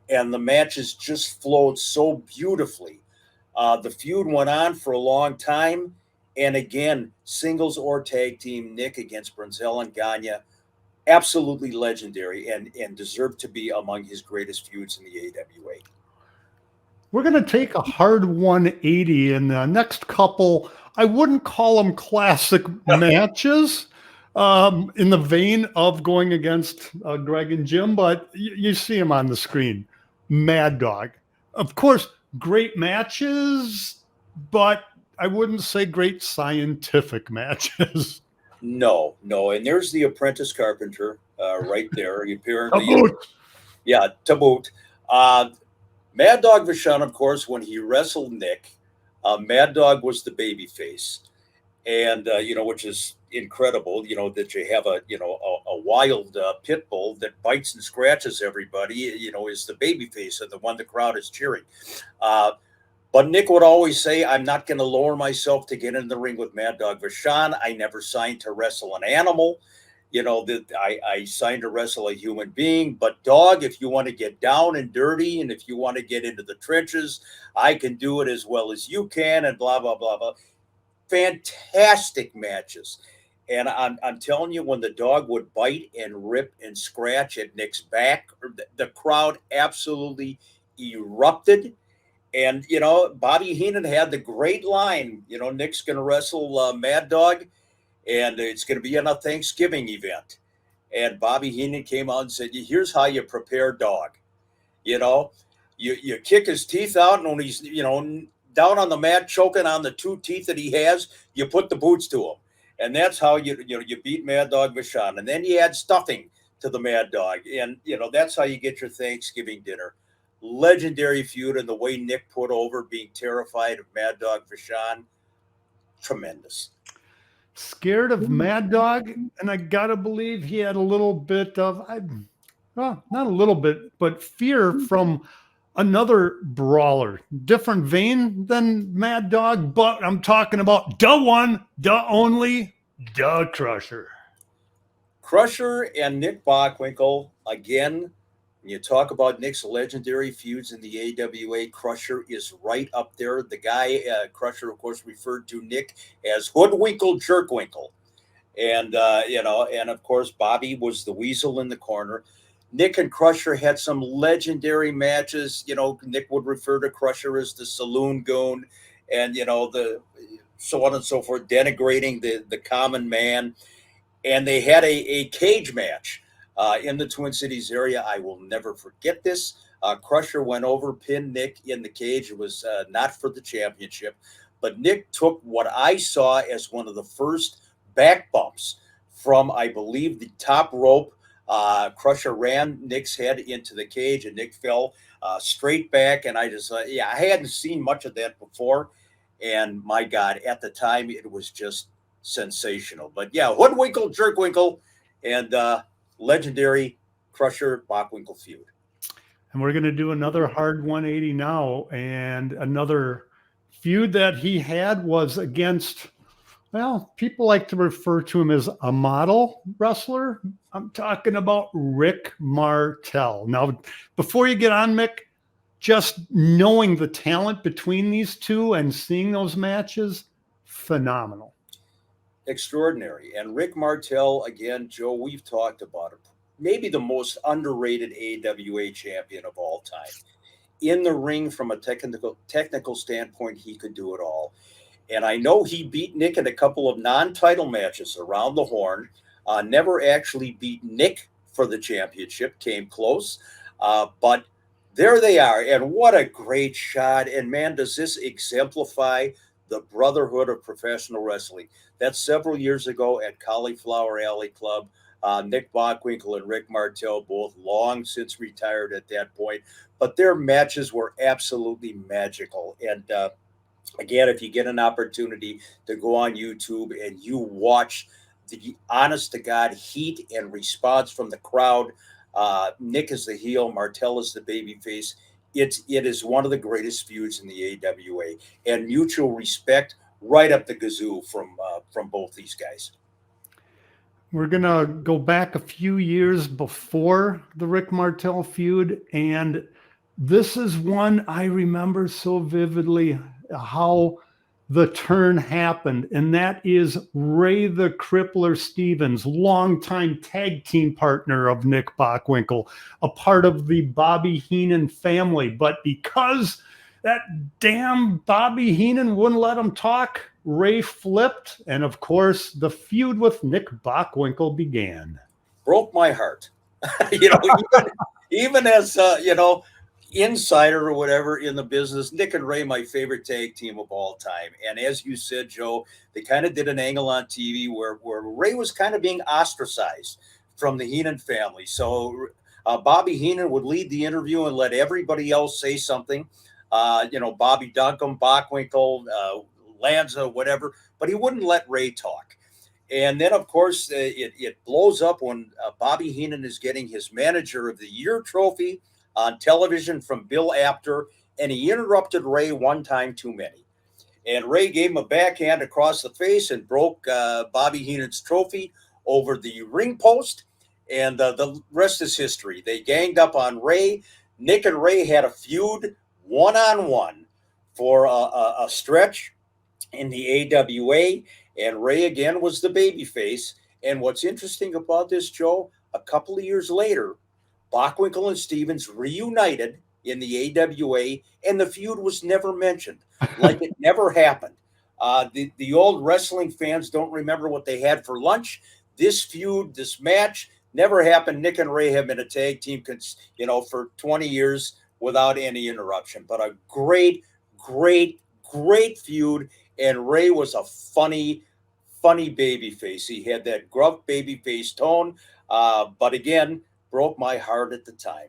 Speaker 7: and the matches just flowed so beautifully. The feud went on for a long time, and again, singles or tag team, Nick against Brunzell and Gagne, absolutely legendary and deserved to be among his greatest feuds in the AWA.
Speaker 6: We're going to take a hard 180 in the next couple. I wouldn't call them classic matches in the vein of going against Greg and Jim, but you see them on the screen. Mad Dog. Of course, great matches, but I wouldn't say great scientific matches.
Speaker 7: No. And there's the Apprentice Carpenter right there. Apparently, to boot. Mad Dog Vachon, of course, when he wrestled Nick, Mad Dog was the baby face. And, which is incredible, that you have a wild pit bull that bites and scratches everybody, is the baby face and the one the crowd is cheering. But Nick would always say, I'm not going to lower myself to get in the ring with Mad Dog Vachon. I never signed to wrestle an animal. That I signed to wrestle a human being. But dog, if you want to get down and dirty and if you want to get into the trenches, I can do it as well as you can, and blah, blah, blah, blah. Fantastic matches. And I'm telling you, when the dog would bite and rip and scratch at Nick's back, the crowd absolutely erupted. And, Bobby Heenan had the great line, Nick's going to wrestle Mad Dog, and it's going to be on a Thanksgiving event. And Bobby Heenan came out and said, here's how you prepare dog. You kick his teeth out, and when he's, down on the mat, choking on the two teeth that he has, you put the boots to him. And that's how you beat Mad Dog Vachon. And then you add stuffing to the Mad Dog. And, that's how you get your Thanksgiving dinner. Legendary feud, and the way Nick put over being terrified of Mad Dog Vachon. Tremendous.
Speaker 6: Scared of Mad Dog, and I got to believe he had a little bit of, not a little bit, but fear from Another brawler, different vein than Mad Dog, but I'm talking about the one, the only, the Crusher.
Speaker 7: Crusher and Nick Bockwinkel, again, when you talk about Nick's legendary feuds in the AWA, Crusher is right up there. The guy, Crusher, of course, referred to Nick as Hoodwinkle Jerkwinkle. And, and of course, Bobby was the weasel in the corner. Nick and Crusher had some legendary matches. Nick would refer to Crusher as the saloon goon and, the so on and so forth, denigrating the common man. And they had a cage match in the Twin Cities area. I will never forget this. Crusher went over, pinned Nick in the cage. It was not for the championship, but Nick took what I saw as one of the first back bumps from, I believe, the top rope. Crusher ran Nick's head into the cage, and Nick fell straight back. And I just, I hadn't seen much of that before. And my God, at the time, it was just sensational. But yeah, Hoodwinkle, Jerkwinkle, and legendary Crusher Bockwinkel feud.
Speaker 6: And we're going to do another hard 180 now. And another feud that he had was against, well, people like to refer to him as a model wrestler. I'm talking about Rick Martel. Now, before you get on, Mick, just knowing the talent between these two and seeing those matches, phenomenal.
Speaker 7: Extraordinary. And Rick Martel, again, Joe, we've talked about it. Maybe the most underrated AWA champion of all time. In the ring, from a technical standpoint, he could do it all. And I know he beat Nick in a couple of non-title matches around the horn. Never actually beat Nick for the championship. Came close. But there they are. And what a great shot. And man, does this exemplify the brotherhood of professional wrestling. That's several years ago at Cauliflower Alley Club. Nick Bockwinkel and Rick Martel, both long since retired at that point. But their matches were absolutely magical. And again, if you get an opportunity to go on YouTube and you watch the honest to God heat and response from the crowd, Nick is the heel, Martel is the babyface. It is one of the greatest feuds in the AWA, and mutual respect right up the gazoo from both these guys.
Speaker 6: We're going to go back a few years before the Rick Martel feud, and this is one I remember so vividly how the turn happened, and that is Ray the Crippler Stevens, longtime tag team partner of Nick Bockwinkel, a part of the Bobby Heenan family. But because that damn Bobby Heenan wouldn't let him talk, Ray flipped, and of course, the feud with Nick Bockwinkel began.
Speaker 7: Broke my heart. Even as, insider or whatever in the business, Nick and Ray, my favorite tag team of all time. And as you said, Joe, they kind of did an angle on TV where Ray was kind of being ostracized from the Heenan family. So Bobby Heenan would lead the interview and let everybody else say something. Bobby Duncombe, Bockwinkel, Lanza, whatever, but he wouldn't let Ray talk. And then, of course, it blows up when Bobby Heenan is getting his Manager of the Year trophy on television from Bill Apter, and he interrupted Ray one time too many. And Ray gave him a backhand across the face and broke Bobby Heenan's trophy over the ring post, and the rest is history. They ganged up on Ray. Nick and Ray had a feud one-on-one for a stretch in the AWA, and Ray again was the babyface. And what's interesting about this, Joe, a couple of years later, Bockwinkel and Stevens reunited in the AWA, and the feud was never mentioned, like it never happened. The old wrestling fans don't remember what they had for lunch. This feud, this match, never happened. Nick and Ray have been a tag team, for 20 years without any interruption. But a great, great, great feud, and Ray was a funny babyface. He had that gruff babyface tone, but again, broke my heart at the time.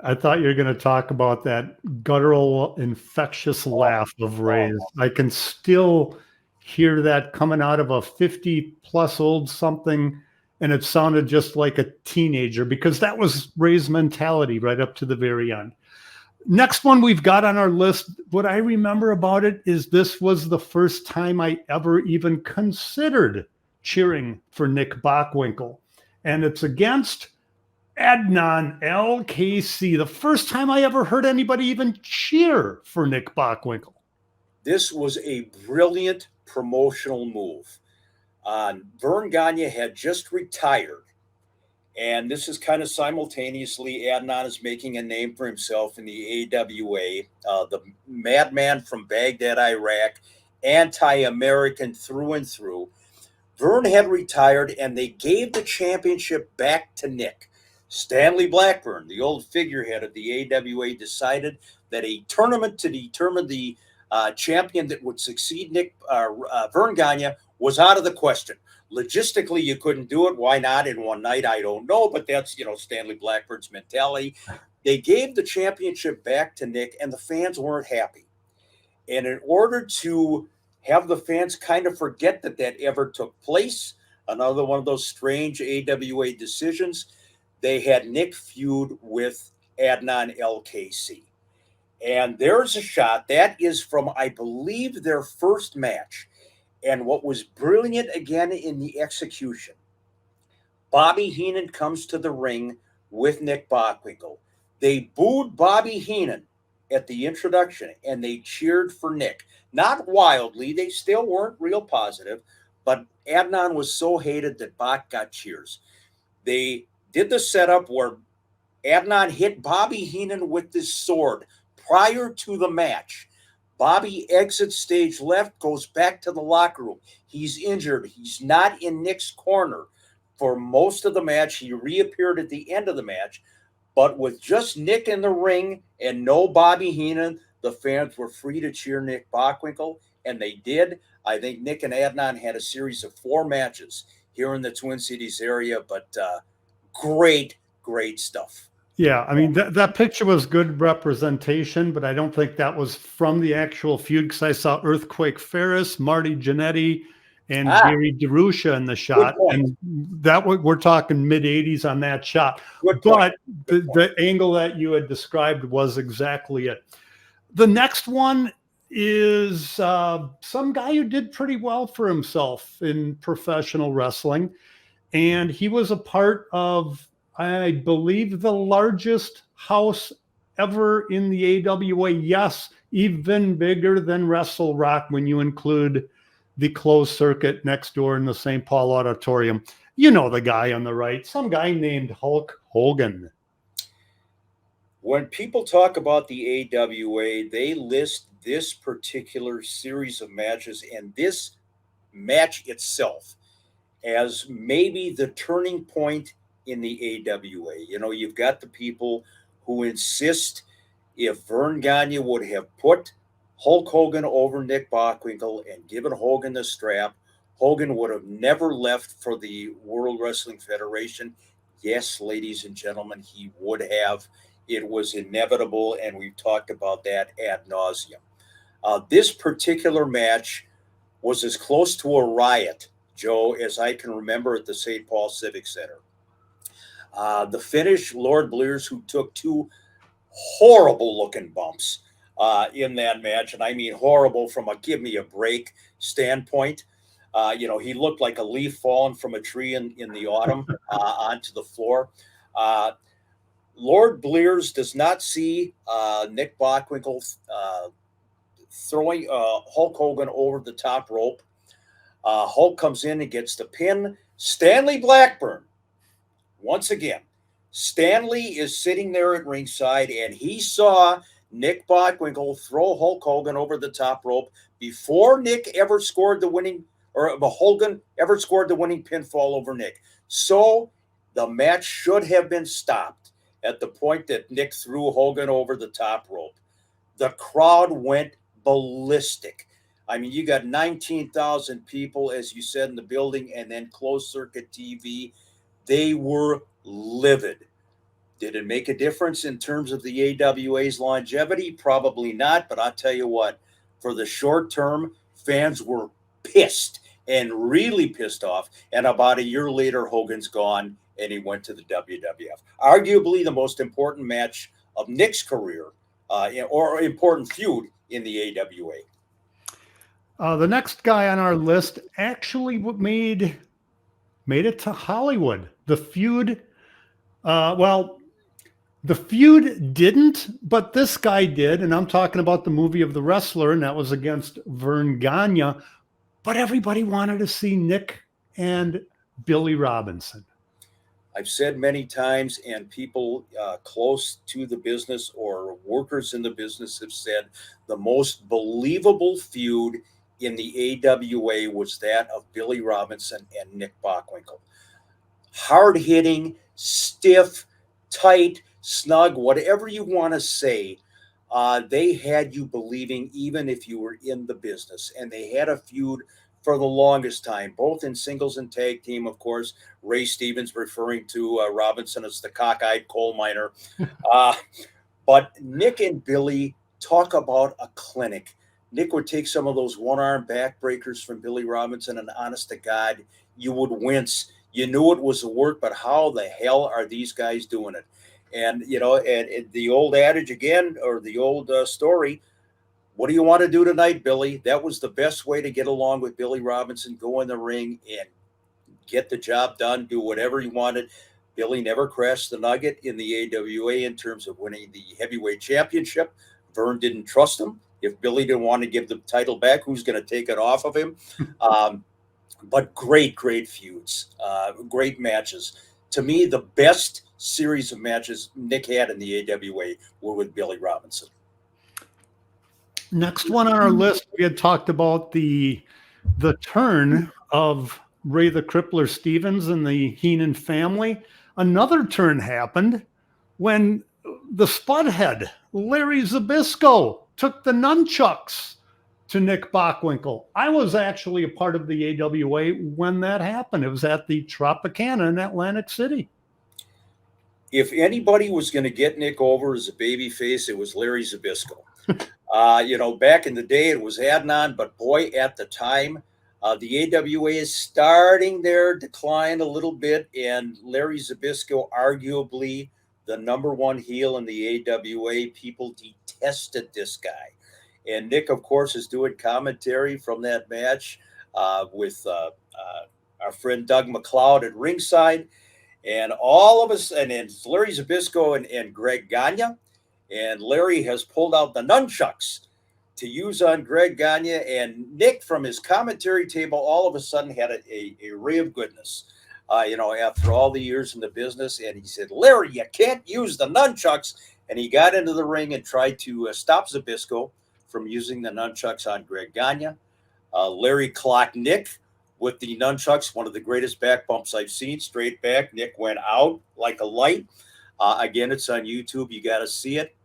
Speaker 6: I thought you were going to talk about that guttural, infectious laugh of Ray's. I can still hear that coming out of a 50-plus-old something, and it sounded just like a teenager, because that was Ray's mentality right up to the very end. Next one we've got on our list, what I remember about it is this was the first time I ever even considered cheering for Nick Bockwinkel. And it's against Adnan LKC. The first time I ever heard anybody even cheer for Nick Bockwinkel.
Speaker 7: This was a brilliant promotional move. Vern Gagne had just retired. And this is kind of simultaneously, Adnan is making a name for himself in the AWA, the madman from Baghdad, Iraq, anti-American through and through. Vern had retired, and they gave the championship back to Nick. Stanley Blackburn, the old figurehead of the AWA, decided that a tournament to determine the champion that would succeed Vern Gagne was out of the question. Logistically, you couldn't do it. Why not in one night? I don't know, but that's, Stanley Blackburn's mentality. They gave the championship back to Nick, and the fans weren't happy. And in order to have the fans kind of forget that ever took place, another one of those strange AWA decisions, they had Nick feud with Adnan LKC. And there's a shot that is from, I believe, their first match. And what was brilliant again in the execution, Bobby Heenan comes to the ring with Nick Bockwinkel. They booed Bobby Heenan at the introduction, and they cheered for Nick. Not wildly, they still weren't real positive, but Adnan was so hated that Bach got cheers. They did the setup where Adnan hit Bobby Heenan with his sword prior to the match. Bobby exits stage left, goes back to the locker room. He's injured. He's not in Nick's corner for most of the match. He reappeared at the end of the match. But with just Nick in the ring and no Bobby Heenan, the fans were free to cheer Nick Bockwinkel, and they did. I think Nick and Adnan had a series of 4 matches here in the Twin Cities area, but great stuff.
Speaker 6: Yeah, I mean, that picture was good representation, but I don't think that was from the actual feud, because I saw Earthquake Ferris, Marty Jannetty, and Gary DeRusha in the shot. And that we're talking mid-'80s on that shot. But the angle that you had described was exactly it. The next one is some guy who did pretty well for himself in professional wrestling. And he was a part of, I believe, the largest house ever in the AWA. Yes, even bigger than Wrestle Rock when you include the closed circuit next door in the St. Paul Auditorium. You know the guy on the right, some guy named Hulk Hogan.
Speaker 7: When people talk about the AWA, they list this particular series of matches and this match itself as maybe the turning point in the AWA. You've got the people who insist if Vern Gagne would have put Hulk Hogan over Nick Bockwinkel and given Hogan the strap, Hogan would have never left for the World Wrestling Federation. Yes, ladies and gentlemen, he would have. It was inevitable, and we've talked about that ad nauseum. This particular match was as close to a riot, Joe, as I can remember at the St. Paul Civic Center. The finish, Lord Blears, who took 2 horrible-looking bumps in that match, and I mean horrible from a give me a break standpoint. He looked like a leaf falling from a tree in the autumn onto the floor. Lord Blears does not see Nick Bockwinkel throwing Hulk Hogan over the top rope. Hulk comes in and gets the pin. Stanley Blackburn, once again, Stanley is sitting there at ringside, and he saw Nick Bockwinkel throw Hulk Hogan over the top rope before Nick ever scored the winning, or Hogan ever scored the winning pinfall over Nick. So the match should have been stopped at the point that Nick threw Hogan over the top rope. The crowd went ballistic. I mean, you got 19,000 people, as you said, in the building, and then closed circuit TV. They were livid. Did it make a difference in terms of the AWA's longevity? Probably not, but I'll tell you what, for the short term, fans were pissed and really pissed off. And about a year later, Hogan's gone, and he went to the WWF. Arguably the most important match of Nick's career or important feud in the AWA.
Speaker 6: The next guy on our list actually made it to Hollywood. The feud, the feud didn't, but this guy did. And I'm talking about the movie of The Wrestler, and that was against Vern Gagne. But everybody wanted to see Nick and Billy Robinson.
Speaker 7: I've said many times, and people close to the business or workers in the business have said the most believable feud in the AWA was that of Billy Robinson and Nick Bockwinkel. Hard-hitting, stiff, tight, snug, whatever you want to say, they had you believing even if you were in the business. And they had a feud for the longest time, both in singles and tag team, of course. Ray Stevens referring to Robinson as the cockeyed coal miner. But Nick and Billy talk about a clinic. Nick would take some of those one-arm backbreakers from Billy Robinson, and honest to God, you would wince. You knew it was a work, but how the hell are these guys doing it? And, you know, and the old adage again, or the old story, what do you want to do tonight, Billy? That was the best way to get along with Billy Robinson. Go in the ring and get the job done, do whatever he wanted. Billy never crashed the nugget in the AWA in terms of winning the heavyweight championship. Vern didn't trust him. If Billy didn't want to give the title back, who's going to take it off of him? But great feuds, great matches. To me, the best series of matches Nick had in the AWA were with Billy Robinson.
Speaker 6: Next one on our list, we had talked about the turn of Ray the Crippler Stevens and the Heenan family. Another turn happened when the Spudhead, Larry Zbyszko, took the nunchucks to Nick Bockwinkel. I was actually a part of the AWA when that happened. It was at the Tropicana in Atlantic City.
Speaker 7: If anybody was going to get Nick over as a babyface, it was Larry Zbyszko. You know, back in the day, it was Adnan, but boy, at the time, the AWA is starting their decline a little bit, and Larry Zbyszko, arguably the number one heel in the AWA. People detested this guy. And Nick, of course, is doing commentary from that match with our friend Doug McLeod at ringside. And all of us, and it's Larry Zbyszko and Greg Gagne. And Larry has pulled out the nunchucks to use on Greg Gagne. And Nick, from his commentary table, all of a sudden had a ray of goodness, you know, after all the years in the business. And he said, Larry, you can't use the nunchucks. And he got into the ring and tried to stop Zbyszko from using the nunchucks on Greg Gagne. Larry clocked Nick with the nunchucks, one of the greatest back bumps I've seen, straight back. Nick went out like a light. Again, it's on YouTube. You got to see it.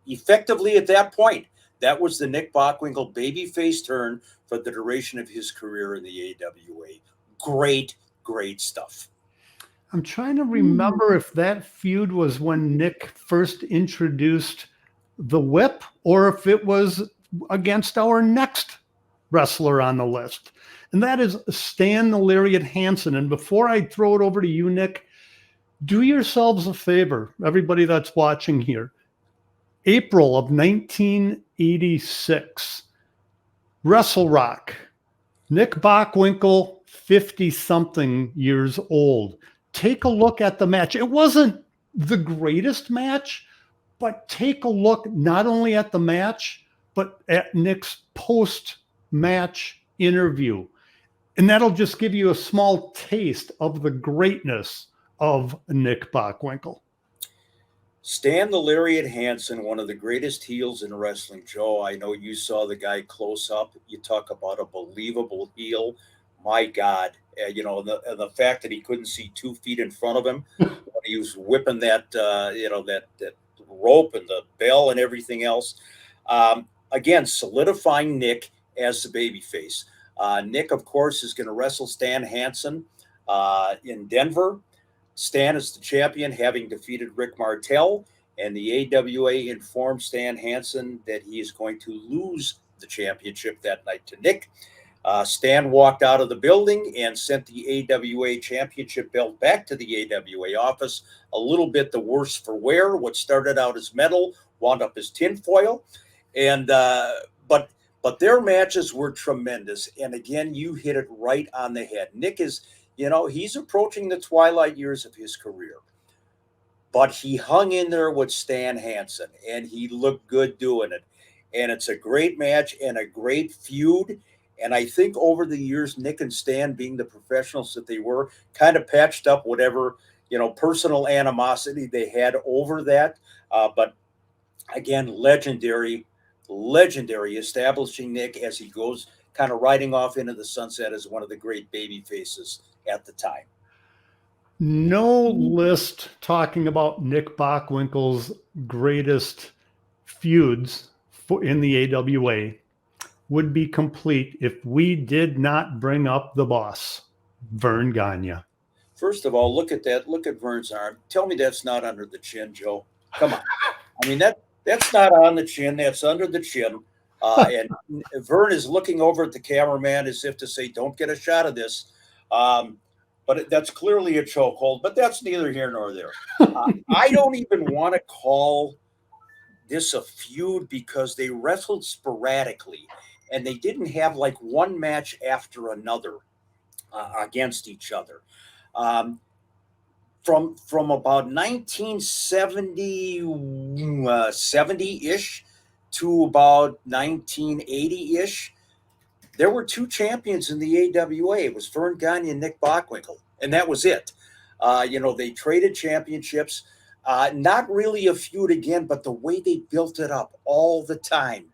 Speaker 7: Effectively, at that point, that was the Nick Bockwinkel babyface turn for the duration of his career in the AWA. Great stuff.
Speaker 6: I'm trying to remember if that feud was when Nick first introduced the whip or if it was against our next wrestler on the list. And that is Stan the Lariat Hansen. And before I throw it over to you, Nick, do yourselves a favor, everybody that's watching here. April of 1986, Wrestle Rock, Nick Bockwinkel, 50-something years old. Take a look at the match. It wasn't the greatest match, but take a look not only at the match, but at Nick's post-match interview. And that'll just give you a small taste of the greatness of Nick Bockwinkel.
Speaker 7: Stan the Lariat Hansen, one of the greatest heels in wrestling. Joe, I know you saw the guy close up. You talk about a believable heel. My God, you know, the fact that he couldn't see 2 feet in front of him when he was whipping that, you know, that rope and the bell and everything else. Again, solidifying Nick as the babyface. Nick, of course, is going to wrestle Stan Hansen in Denver. Stan is the champion, having defeated Rick Martel, and the AWA informed Stan Hansen that he is going to lose the championship that night to Nick. Stan walked out of the building and sent the AWA championship belt back to the AWA office. A little bit the worse for wear. What started out as metal wound up as tinfoil. And but their matches were tremendous. And again, you hit it right on the head. Nick is, he's approaching the twilight years of his career. But he hung in there with Stan Hansen, and he looked good doing it. And it's a great match and a great feud. And I think over the years, Nick and Stan, being the professionals that they were, kind of patched up whatever, personal animosity they had over that. But again, legendary establishing Nick as he goes kind of riding off into the sunset as one of the great baby faces at the time.
Speaker 6: No list talking about Nick Bockwinkel's greatest feuds in the AWA would be complete if we did not bring up the boss, Vern Gagne.
Speaker 7: First of all, look at that. Look at Vern's arm. Tell me that's not under the chin, Joe. Come on. I mean, that's not on the chin. That's under the chin. And Vern is looking over at the cameraman as if to say, don't get a shot of this. But that's clearly a chokehold, but that's neither here nor there. I don't even want to call this a feud because they wrestled sporadically and they didn't have like one match after another against each other. From about 1970-ish to about 1980-ish, there were two champions in the AWA. It was Vern Gagne and Nick Bockwinkel, and that was it. They traded championships. Not really a feud again, but the way they built it up all the time.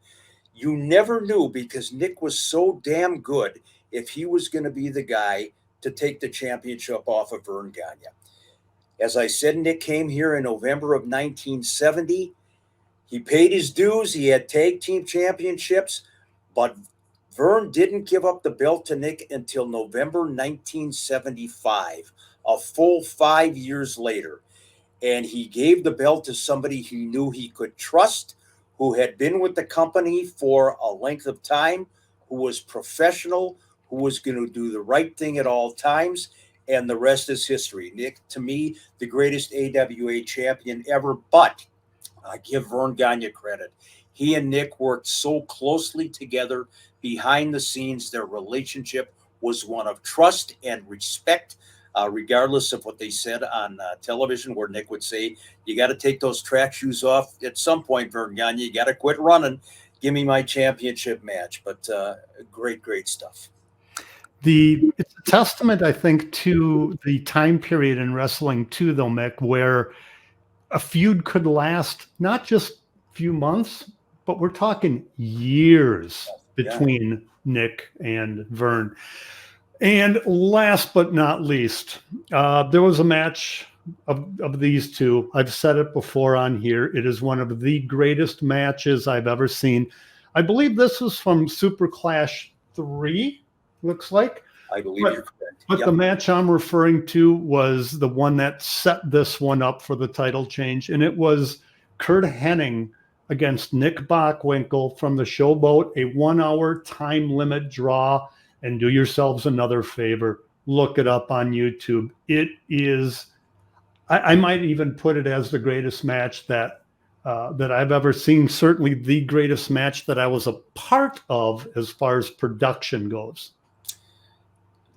Speaker 7: You never knew because Nick was so damn good if he was going to be the guy to take the championship off of Vern Gagne. As I said, Nick came here in November of 1970. He paid his dues. He had tag team championships, but Vern didn't give up the belt to Nick until November 1975, a full 5 years later. And he gave the belt to somebody he knew he could trust, who had been with the company for a length of time, who was professional, who was going to do the right thing at all times. And the rest is history. Nick, to me, the greatest AWA champion ever, but I give Vern Gagne credit. He and Nick worked so closely together behind the scenes. Their relationship was one of trust and respect, regardless of what they said on television, where Nick would say, you got to take those track shoes off at some point, Vern Gagne. You got to quit running. Give me my championship match. But great stuff.
Speaker 6: It's a testament, I think, to the time period in wrestling too, though, Mick, where a feud could last not just a few months, but we're talking years between Nick and Vern. And last but not least, there was a match of these two. I've said it before on here. It is one of the greatest matches I've ever seen. I believe this was from Super Clash 3. Looks like.
Speaker 7: I believe you're correct.
Speaker 6: But the match I'm referring to was the one that set this one up for the title change, and it was Curt Hennig against Nick Bockwinkel from the Showboat, a 1 hour time limit draw. And do yourselves another favor, look it up on YouTube. It is, I might even put it as the greatest match that I've ever seen. Certainly the greatest match that I was a part of as far as production goes.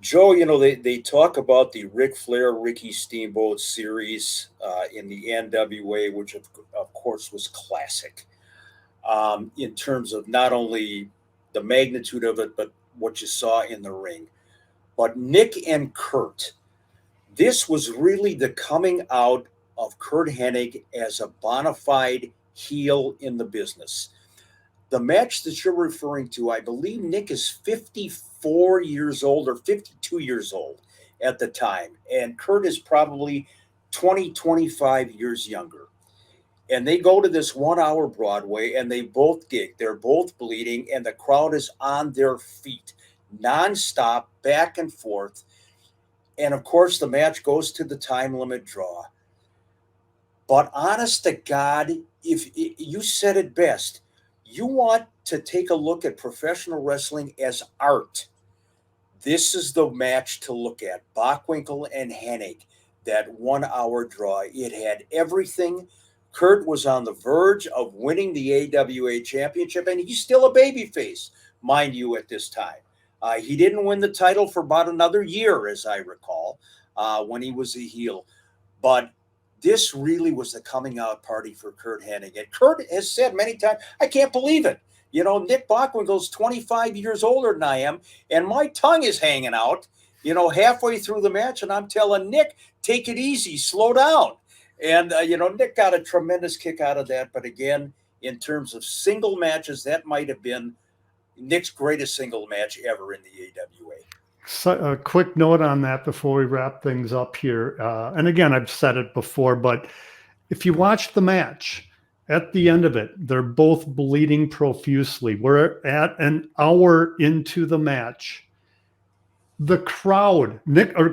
Speaker 7: Joe, they talk about the Ric Flair, Ricky Steamboat series in the NWA, which of course was classic in terms of not only the magnitude of it, but what you saw in the ring. But Nick and Curt, this was really the coming out of Curt Hennig as a bona fide heel in the business. The match that you're referring to, I believe Nick is 54 years old or 52 years old at the time. And Curt is probably 20, 25 years younger. And they go to this 1 hour Broadway and they both gig. They're both bleeding and the crowd is on their feet, nonstop, back and forth. And of course, the match goes to the time limit draw. But honest to God, if you said it best, you want to take a look at professional wrestling as art. This is the match to look at. Bockwinkel and Hennig, that 1 hour draw. It had everything Kurt was on the verge of winning the AWA championship, and he's still a babyface, mind you, at this time. He didn't win the title for about another year, as I recall, when he was a heel. But this really was the coming out party for Kurt Hennig. And Kurt has said many times, I can't believe it. You know, Nick Bockwinkel's 25 years older than I am, and my tongue is hanging out, you know, halfway through the match. And I'm telling Nick, take it easy, slow down. And, you know, Nick got a tremendous kick out of that. But again, in terms of single matches, that might have been Nick's greatest single match ever in the AWA.
Speaker 6: So, a quick note on that before we wrap things up here. And again, I've said it before, but if you watch the match, at the end of it, they're both bleeding profusely. We're at an hour into the match. The crowd,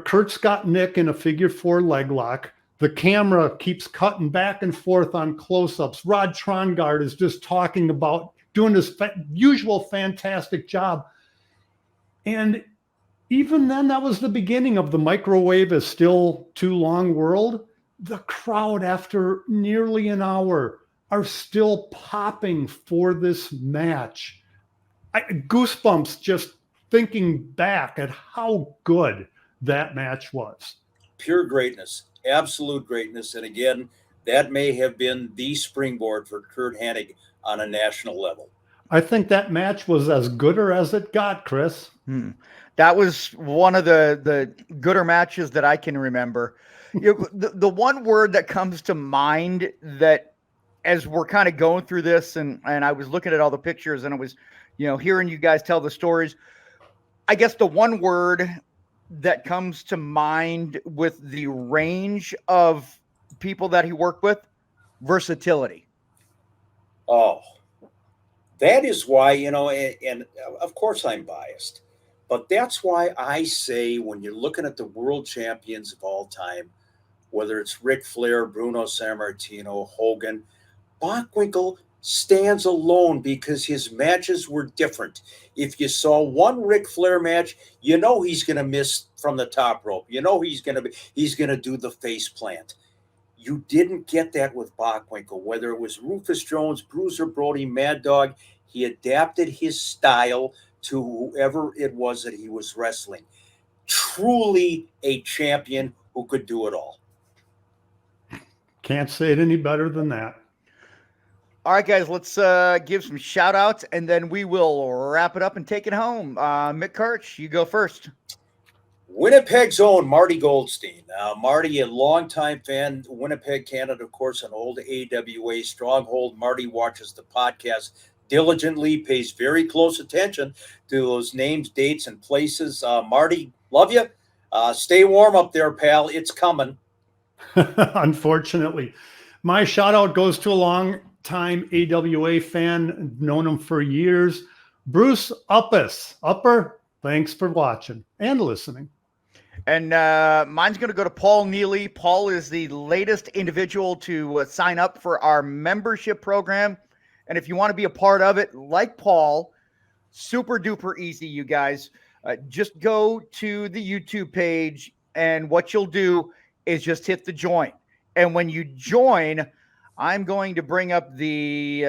Speaker 6: Kurt's got Nick in a figure 4 leg lock. The camera keeps cutting back and forth on close-ups. Rod Trongard is just talking about doing his usual fantastic job. And even then, that was the beginning of the microwave is still too long world. The crowd, after nearly an hour, are still popping for this match. Goosebumps just thinking back at how good that match was.
Speaker 7: Pure greatness, absolute greatness. And again, that may have been the springboard for Kurt Hennig on a national level.
Speaker 6: I think that match was as gooder as it got, Chris.
Speaker 5: That was one of the gooder matches that I can remember. The one word that comes to mind that as we're kind of going through this and I was looking at all the pictures and I was, you know, hearing you guys tell the stories, I guess the one word that comes to mind with the range of people that he worked with, versatility.
Speaker 7: Oh, that is why, you know, and of course I'm biased, but that's why I say when you're looking at the world champions of all time, whether it's Ric Flair, Bruno Sammartino, Hogan, Bockwinkel stands alone because his matches were different. If you saw one Ric Flair match, you know he's going to miss from the top rope. You know he's going to do the face plant. You didn't get that with Bockwinkel, whether it was Rufus Jones, Bruiser Brody, Mad Dog. He adapted his style to whoever it was that he was wrestling. Truly a champion who could do it all.
Speaker 6: Can't say it any better than that.
Speaker 5: All right, guys, let's give some shout outs and then we will wrap it up and take it home. Mick Kirch, you go first.
Speaker 7: Winnipeg's own Marty Goldstein. Marty, a longtime fan, Winnipeg, Canada, of course, an old AWA stronghold. Marty watches the podcast diligently, pays very close attention to those names, dates, and places. Marty, love you. Stay warm up there, pal. It's coming.
Speaker 6: Unfortunately. My shout out goes to a long-time AWA fan, known him for years, Bruce Upper, thanks for watching and listening.
Speaker 5: And mine's going to go to Paul Neely. Paul is the latest individual to sign up for our membership program. And if you want to be a part of it, like Paul, super duper easy, you guys. Just go to the YouTube page, and what you'll do is just hit the join. And when you join, I'm going to bring up the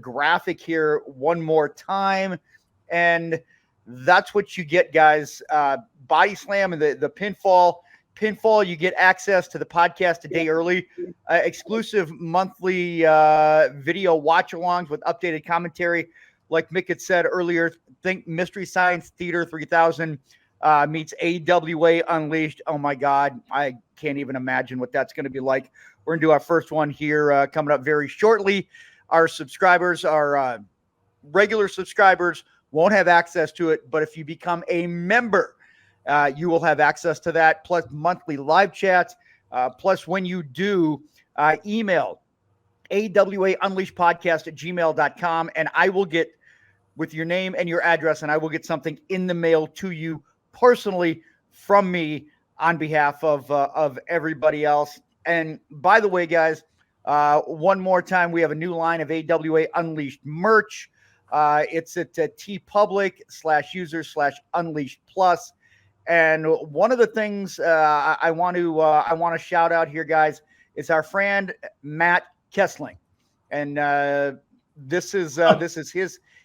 Speaker 5: graphic here one more time, and that's what you get, guys. Body slam and the pinfall. You get access to the podcast a day early, exclusive monthly video watch-alongs with updated commentary. Like Mick had said earlier, think Mystery Science Theater 3000 meets AWA Unleashed. Oh my God, I can't even imagine what that's going to be like. We're going to do our first one here coming up very shortly. Our subscribers, our regular subscribers, won't have access to it, but if you become a member, you will have access to that, plus monthly live chats, plus when you do, email awaunleashedpodcast@gmail.com, and I will get with your name and your address, and I will get something in the mail to you personally from me on behalf of everybody else. And by the way, guys, one more time, we have a new line of AWA Unleashed merch. It's at tpublic/user/Unleashed Plus. And one of the things I want to shout out here, guys, It's our friend Matt Kessling, and this is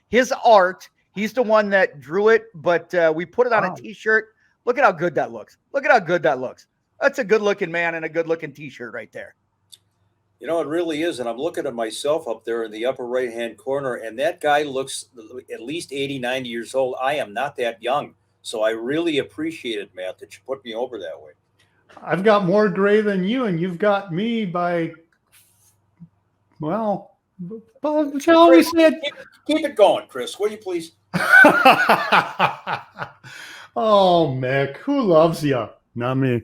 Speaker 5: his art. He's the one that drew it, but we put it on a T-shirt. Look at how good that looks. Look at how good that looks. That's a good-looking man and a good-looking T-shirt right there.
Speaker 7: You know, it really is. And I'm looking at myself up there in the upper right-hand corner, and that guy looks at least 80, 90 years old. I am not that young. So I really appreciate it, Matt, that you put me over that way.
Speaker 6: I've got more gray than you, and you've got me by, well, shall we say it?
Speaker 7: Keep it going, Chris. Will you please?
Speaker 6: Oh, Mick, who loves you? Not me.